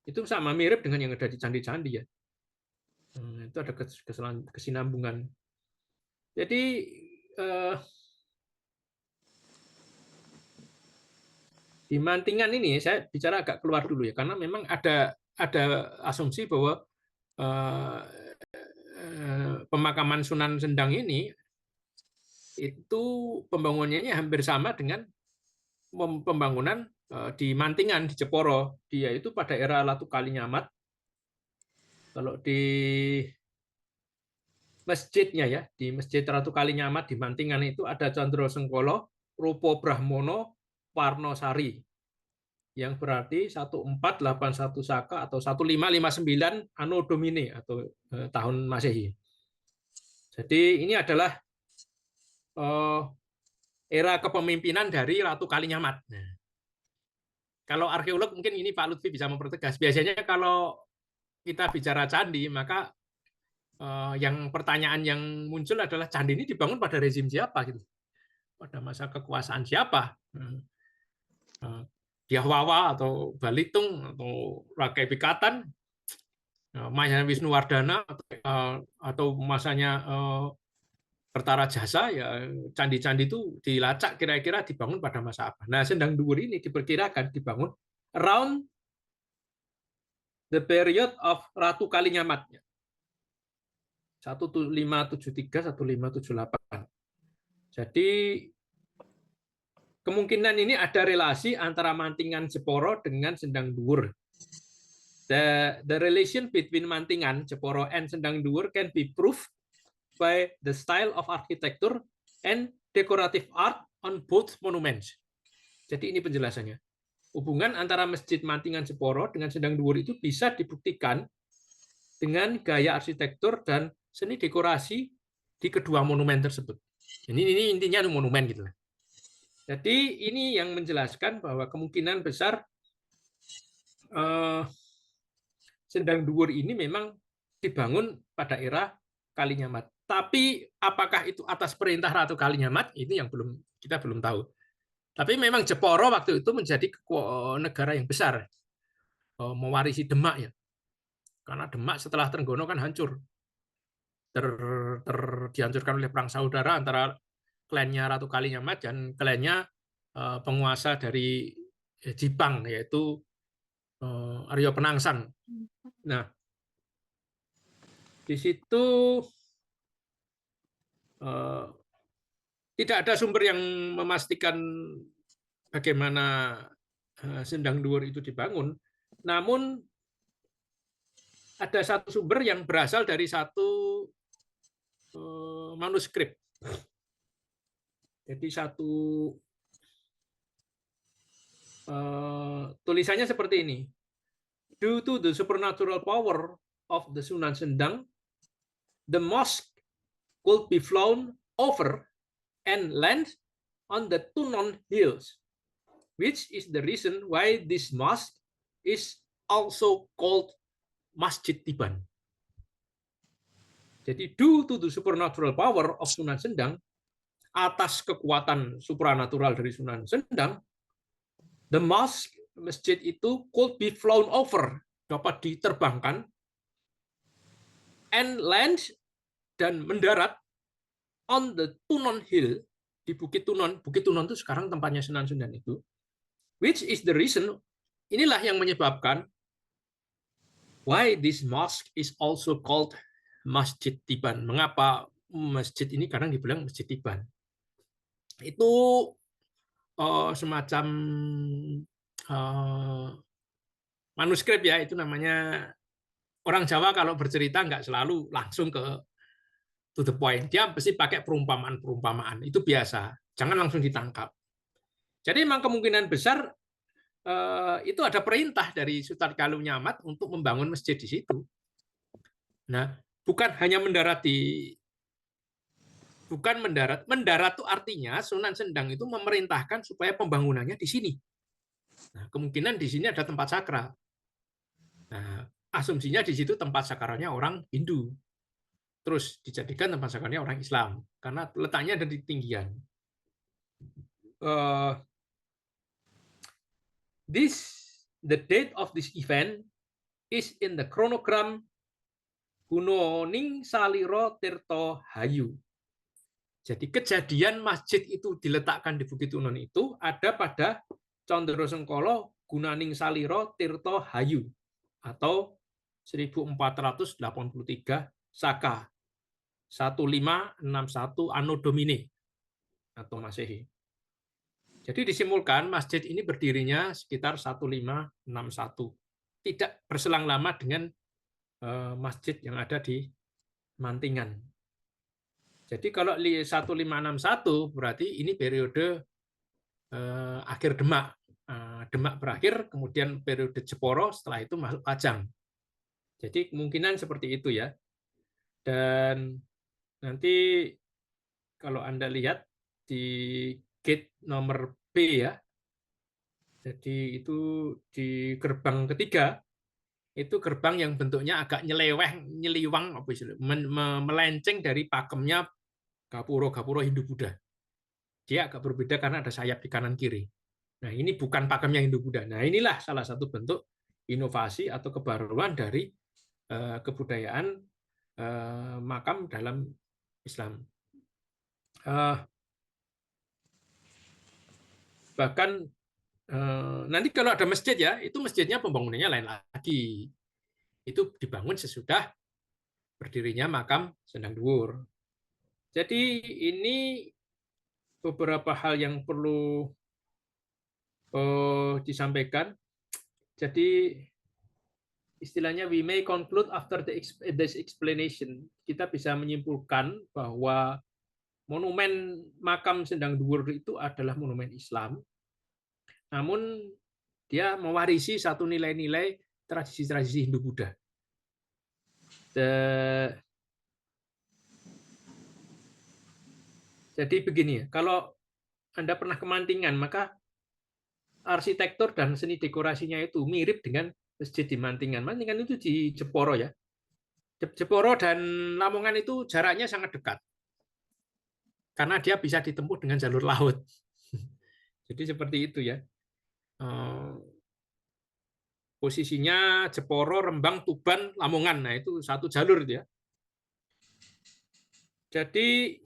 Speaker 3: Itu sama mirip dengan yang ada di candi-candi ya. Itu ada kesinambungan. Jadi di Mantingan ini saya bicara agak keluar dulu ya, karena memang ada asumsi bahwa pemakaman Sunan Sendang ini itu pembangunannya hampir sama dengan pembangunan di Mantingan di Jeporo. Dia itu pada era Ratu Kalinyamat. Kalau di masjidnya ya, di Masjid Ratu Kalinyamat di Mantingan itu ada Candra Sengkolo, Rupo Brahmono, Warnosari, yang berarti 1481 Saka atau 1559 Anno Domini atau tahun Masehi. Jadi ini adalah era kepemimpinan dari Ratu Kalinyamat. Nah, kalau arkeolog mungkin ini Pak Lutfi bisa mempertegas. Biasanya kalau kita bicara candi, maka yang pertanyaan yang muncul adalah candi ini dibangun pada rezim siapa gitu, pada masa kekuasaan siapa, Dyahwawa atau Balitung atau Rakai Pikatan, masanya Wisnuwardana atau masanya Kertara Jasa. Ya candi-candi itu dilacak kira-kira dibangun pada masa apa. Nah Sendang Dhuwur ini diperkirakan dibangun around the period of Ratu Kalinyamat. 1573 1578. Jadi kemungkinan ini ada relasi antara Mantingan Jeporo dengan Sendang Dhuwur. The relation between Mantingan Jeporo and Sendang Dhuwur can be proved by the style of architecture and decorative art on both monuments. Jadi ini penjelasannya. Hubungan antara Masjid Mantingan Jeporo dengan Sendang Dhuwur itu bisa dibuktikan dengan gaya arsitektur dan seni dekorasi di kedua monumen tersebut. Ini intinya monumen gitu. Jadi ini yang menjelaskan bahwa kemungkinan besar Sendang Dhuwur ini memang dibangun pada era Kalinyamat. Tapi apakah itu atas perintah Ratu Kalinyamat? Ini yang kita belum tahu. Tapi memang Jeporo waktu itu menjadi negara yang besar, mewarisi Demak ya. Karena Demak setelah Trenggono kan hancur. Dihancurkan oleh perang saudara antara klannya Ratu Kalinyamat dan klannya penguasa dari Jipang, yaitu Aryo Penangsang. Nah, di situ tidak ada sumber yang memastikan bagaimana Sendang Dhuwur itu dibangun. Namun ada satu sumber yang berasal dari satu manuskrip. Jadi satu tulisannya seperti ini. Due to the supernatural power of the Sunan Sendang, the mosque could be flown over and land on the Tunon Hills, which is the reason why this mosque is also called Masjid Tiban. Jadi due to the supernatural power of Sunan Sendang, atas kekuatan supranatural dari Sunan Sendang, the mosque, masjid itu could be flown over, dapat diterbangkan, and land, dan mendarat, on the Tunon Hill, di Bukit Tunon. Bukit Tunon itu sekarang tempatnya Sunan Sendang itu. Which is the reason, inilah yang menyebabkan why this mosque is also called Masjid Tiban. Mengapa masjid ini kadang dibilang Masjid Tiban? Itu semacam manuskrip ya, itu namanya, orang Jawa kalau bercerita nggak selalu langsung ke to the point. Dia pasti pakai perumpamaan-perumpamaan. Itu biasa. Jangan langsung ditangkap. Jadi memang kemungkinan besar itu ada perintah dari Sultan Khalil Nyamat untuk membangun masjid di situ. Nah, bukan hanya mendarat itu artinya Sunan Sendang itu memerintahkan supaya pembangunannya di sini. Nah, kemungkinan di sini ada tempat sakral. Nah, asumsinya di situ tempat sakralnya orang Hindu. Terus dijadikan tempat sakralnya orang Islam karena letaknya ada di ketinggian. The date of this event is in the chronogram Gunoning Saliro Tirto Hayu. Jadi kejadian masjid itu diletakkan di Bukit Tunon itu ada pada Condro Sengkolo Gunaning Saliro Tirto Hayu atau 1483 Saka 1561 Anno Domini atau Masehi. Jadi disimulkan masjid ini berdirinya sekitar 1561. Tidak berselang lama dengan masjid yang ada di Mantingan. Jadi kalau 1561 berarti ini periode akhir Demak. Demak berakhir, kemudian periode Jeporo, setelah itu masuk Pajang. Jadi kemungkinan seperti itu ya. Dan nanti kalau Anda lihat di gate nomor B ya, jadi itu di gerbang ketiga, itu gerbang yang bentuknya agak nyeliwang, melenceng dari pakemnya Gapuro Hindu Buddha. Dia agak berbeda karena ada sayap di kanan kiri. Nah, ini bukan pakemnya Hindu Buddha. Nah, inilah salah satu bentuk inovasi atau kebaruan dari kebudayaan makam dalam Islam. Bahkan nanti kalau ada masjid ya, itu masjidnya pembangunannya lain lagi. Itu dibangun sesudah berdirinya makam Sendang Dhuwur. Jadi ini beberapa hal yang perlu disampaikan. Jadi istilahnya we may conclude after this explanation, kita bisa menyimpulkan bahwa monumen makam Sendang Dhuwur itu adalah monumen Islam. Namun dia mewarisi satu nilai-nilai tradisi-tradisi Hindu Buddha. Jadi begini ya, kalau Anda pernah ke Mantingan, maka arsitektur dan seni dekorasinya itu mirip dengan masjid di Mantingan. Mantingan itu di Jeporo ya. Jeporo dan Lamongan itu jaraknya sangat dekat. Karena dia bisa ditempuh dengan jalur laut. Jadi seperti itu ya. Posisinya Jeporo, Rembang, Tuban, Lamongan. Nah, itu satu jalur ya. Jadi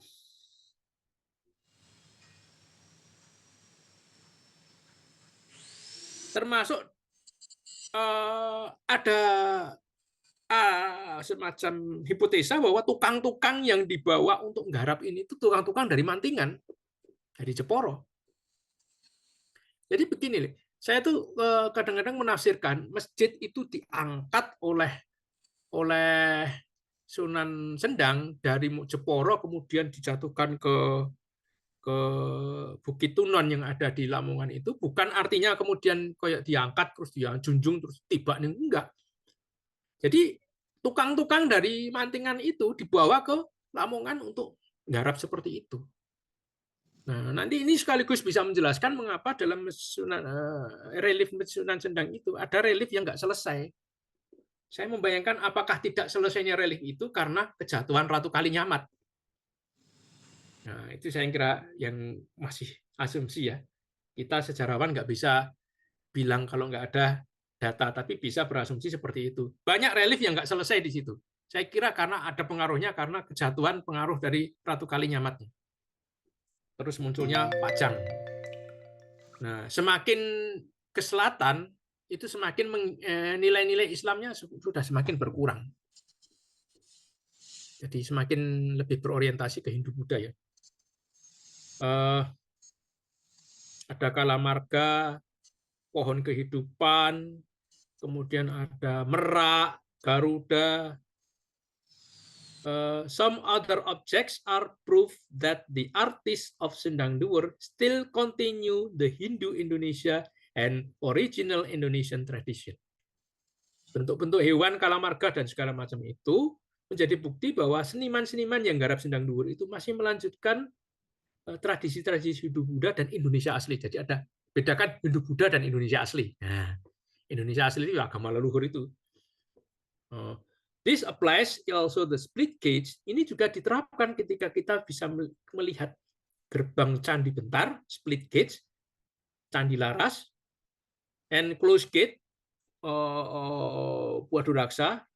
Speaker 3: termasuk ada semacam hipotesa bahwa tukang-tukang yang dibawa untuk menggarap ini itu tukang-tukang dari Mantingan, dari Jeporo. Jadi begini, saya tuh kadang-kadang menafsirkan masjid itu diangkat oleh Sunan Sendang dari Jeporo kemudian dijatuhkan ke ke Bukit Tunon yang ada di Lamongan itu bukan artinya kemudian kayak diangkat terus dia junjung terus tiba nih, enggak. Jadi tukang-tukang dari Mantingan itu dibawa ke Lamongan untuk garap seperti itu. Nah, nanti ini sekaligus bisa menjelaskan mengapa dalam relief Sunan Sendang itu ada relief yang nggak selesai. Saya membayangkan apakah tidak selesainya relief itu karena kejatuhan Ratu Kalinyamat. Nah, itu saya kira yang masih asumsi ya. Kita sejarawan nggak bisa bilang kalau nggak ada data, tapi bisa berasumsi seperti itu. Banyak relief yang nggak selesai di situ. Saya kira karena ada pengaruhnya karena kejatuhan pengaruh dari Ratu Kalinyamat. Terus munculnya Pajang. Nah, semakin ke selatan itu semakin nilai-nilai Islamnya sudah semakin berkurang. Jadi semakin lebih berorientasi ke Hindu-Buddha ya. Ada Kalamarga, pohon kehidupan, kemudian ada Merak, Garuda. Some other objects are proof that the artists of Sendang Duur still continue the Hindu Indonesia and original Indonesian tradition. Bentuk-bentuk hewan, kalamarga, dan segala macam itu menjadi bukti bahwa seniman-seniman yang garap Sendang Duur itu masih melanjutkan tradisi-tradisi Hindu-Buddha dan Indonesia asli. Jadi ada bedakan Hindu-Buddha dan Indonesia asli. Nah, Indonesia asli itu agama leluhur itu. This applies also the split gauge. Ini juga diterapkan ketika kita bisa melihat gerbang Candi Bentar, split gauge, Candi Laras, and closed gate, Buaduraksa,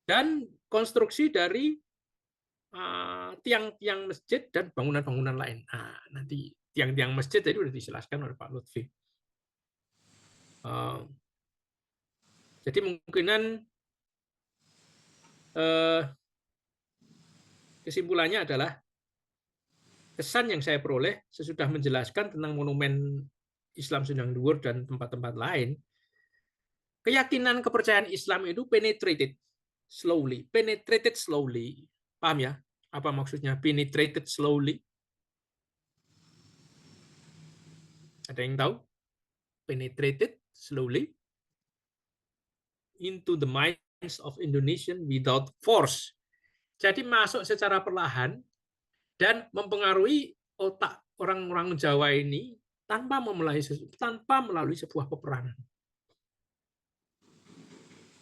Speaker 3: dan konstruksi dari tiang-tiang masjid dan bangunan-bangunan lain. Nah, nanti tiang-tiang masjid tadi sudah dijelaskan oleh Pak Lutfi. Jadi kemungkinan kesimpulannya adalah kesan yang saya peroleh sesudah menjelaskan tentang monumen Islam Sendang Duur dan tempat-tempat lain, keyakinan kepercayaan Islam itu penetrated slowly. Paham ya? Apa maksudnya penetrated slowly? Ada yang tahu? Penetrated slowly into the minds of Indonesian without force. Jadi masuk secara perlahan dan mempengaruhi otak orang-orang Jawa ini tanpa melalui sebuah peperangan.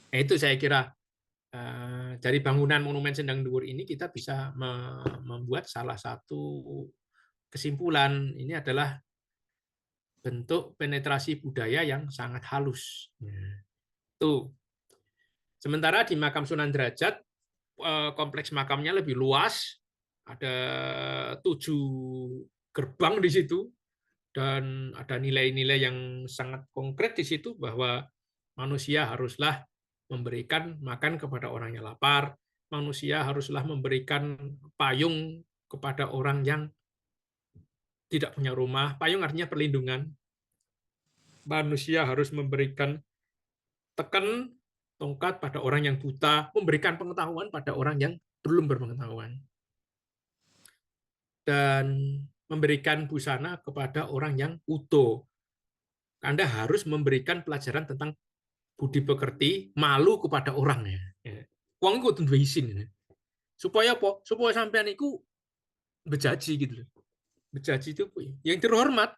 Speaker 3: Nah, itu saya kira dari bangunan monumen Sendang Duur ini kita bisa membuat salah satu kesimpulan, ini adalah bentuk penetrasi budaya yang sangat halus. Tuh. Sementara di makam Sunan Derajat, kompleks makamnya lebih luas, ada 7 gerbang di situ, dan ada nilai-nilai yang sangat konkret di situ bahwa manusia haruslah memberikan makan kepada orang yang lapar, manusia haruslah memberikan payung kepada orang yang tidak punya rumah, payung artinya perlindungan, manusia harus memberikan tekan tongkat pada orang yang buta, memberikan pengetahuan pada orang yang belum berpengetahuan. Dan memberikan busana kepada orang yang utuh. Anda harus memberikan pelajaran tentang budi pekerti, malu kepada orang ya. Wong iku kudu izin. Supaya apa? Supaya sampean iku bejaji gitu loh. Bejaji itu yang terhormat.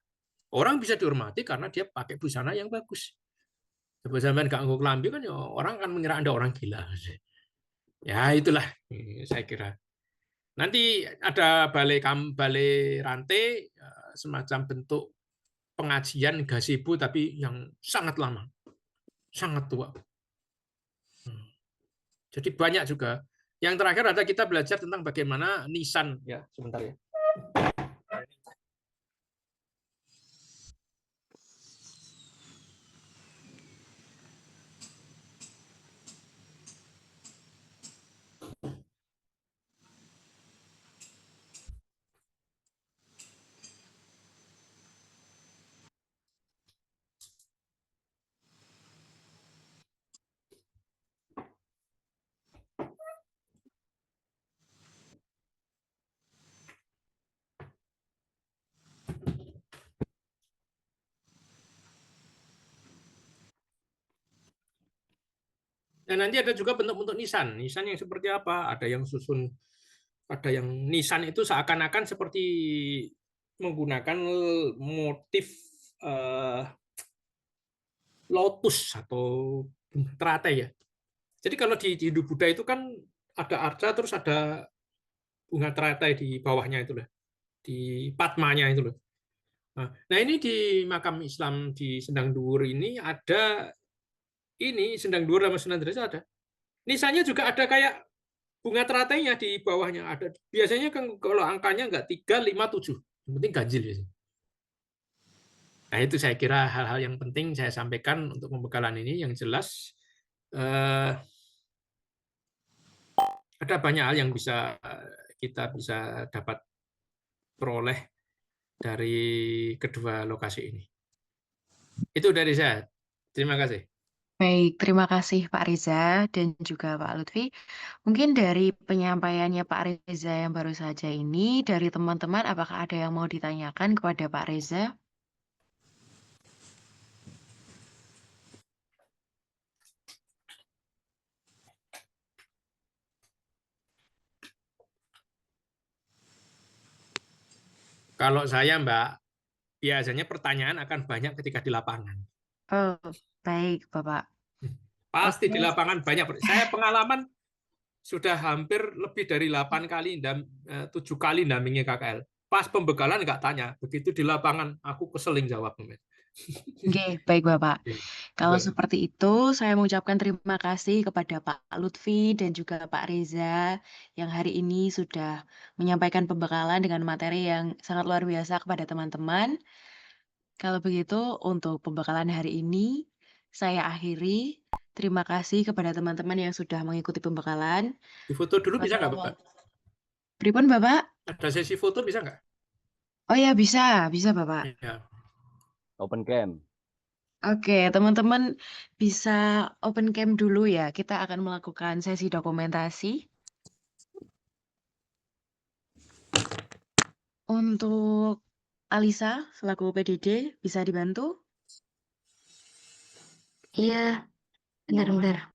Speaker 3: Orang bisa dihormati karena dia pakai busana yang bagus. Coba sampean gak nggo klambi kan ya orang akan mengira Anda orang gila. Ya itulah saya kira. Nanti ada balai rantai semacam bentuk pengajian gazebo tapi yang sangat lama. Sangat tua. Jadi banyak juga. Yang terakhir ada kita belajar tentang bagaimana nisan ya, sebentar ya. Dan nanti ada juga bentuk-bentuk nisan. Nisan yang seperti apa? Ada yang susun, ada yang nisan itu seakan-akan seperti menggunakan motif lotus atau bunga teratai ya. Jadi kalau di Hindu Buddha itu kan ada arca terus ada bunga teratai di bawahnya itu loh, di padmanya itu loh. Nah ini di makam Islam di Sendang Dhuwur ini ada ini Sendang Dhuwur sama Sunan Derajat ada. Nisannya juga ada kayak bunga teratainya di bawahnya ada. Biasanya kan kalau angkanya nggak 3, 5, 7. Yang penting ganjil ya. Nah itu saya kira hal-hal yang penting saya sampaikan untuk pembekalan ini. Yang jelas ada banyak hal yang bisa kita bisa dapat peroleh dari kedua lokasi ini. Itu dari saya. Terima kasih.
Speaker 1: Baik, terima kasih Pak Reza dan juga Pak Lutfi. Mungkin dari penyampaiannya Pak Reza yang baru saja ini, dari teman-teman apakah ada yang mau ditanyakan kepada Pak Reza?
Speaker 3: Kalau saya, Mbak, biasanya pertanyaan akan banyak ketika di lapangan.
Speaker 1: Oh, baik Bapak.
Speaker 3: Pasti
Speaker 1: Oke.
Speaker 3: di lapangan banyak. Saya pengalaman sudah hampir lebih dari 8 kali, 7 kali dampingi KKL. Pas pembekalan nggak tanya. Begitu di lapangan, aku keseling jawab.
Speaker 1: Oke, baik Bapak. Kalau
Speaker 3: Betul.
Speaker 1: seperti itu, saya mengucapkan terima kasih kepada Pak Lutfi dan juga Pak Reza yang hari ini sudah menyampaikan pembekalan dengan materi yang sangat luar biasa kepada teman-teman. Kalau begitu, untuk pembekalan hari ini, saya akhiri. Terima kasih kepada teman-teman yang sudah mengikuti pembekalan.
Speaker 3: Di foto dulu bisa nggak, Bapak?
Speaker 1: Pripun, Bapak?
Speaker 3: Ada sesi foto bisa nggak?
Speaker 1: Oh ya, bisa Bapak.
Speaker 3: Ya.
Speaker 2: Open cam.
Speaker 1: Oke, teman-teman bisa open cam dulu ya. Kita akan melakukan sesi dokumentasi. Untuk Alisa, selaku PDD, bisa dibantu?
Speaker 5: Iya, bentar.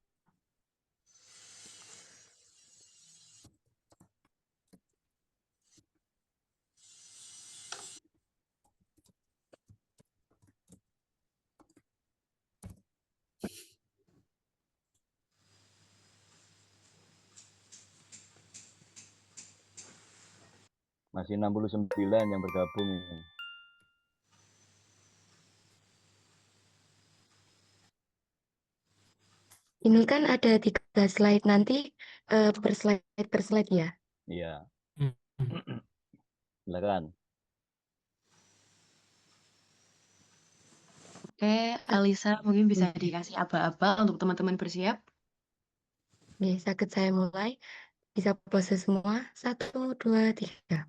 Speaker 2: Masih 69 yang bergabung ini.
Speaker 5: Ini kan ada 3 slide nanti per slide ya.
Speaker 2: Iya. Silakan.
Speaker 1: Oke, Alisa mungkin bisa dikasih aba-aba untuk teman-teman bersiap.
Speaker 5: Oke, sakit saya mulai. Bisa pose semua. 1, 2, 3.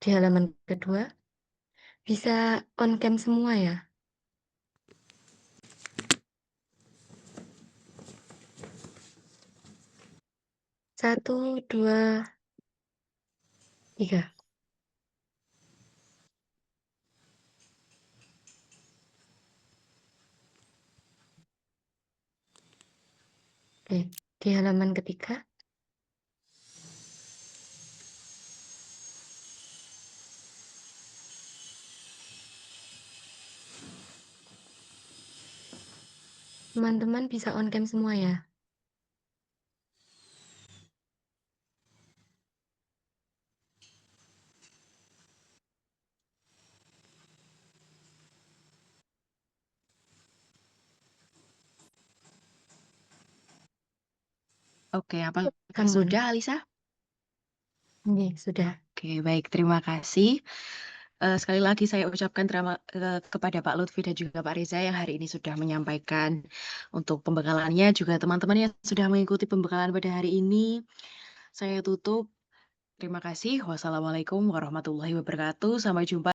Speaker 5: Di halaman kedua, bisa on cam semua ya. Satu, 2, 3. Oke, di halaman ketiga. Teman-teman bisa on cam semua ya.
Speaker 1: Oke, apakah
Speaker 5: Aman.
Speaker 1: sudah, Alisa?
Speaker 5: Oke, sudah.
Speaker 1: Oke, baik. Terima kasih. Sekali lagi saya ucapkan kepada Pak Lutfi dan juga Pak Reza yang hari ini sudah menyampaikan untuk pembekalannya, juga teman-teman yang sudah mengikuti pembekalan pada hari ini. Saya tutup. Terima kasih. Wassalamualaikum warahmatullahi wabarakatuh. Sampai jumpa.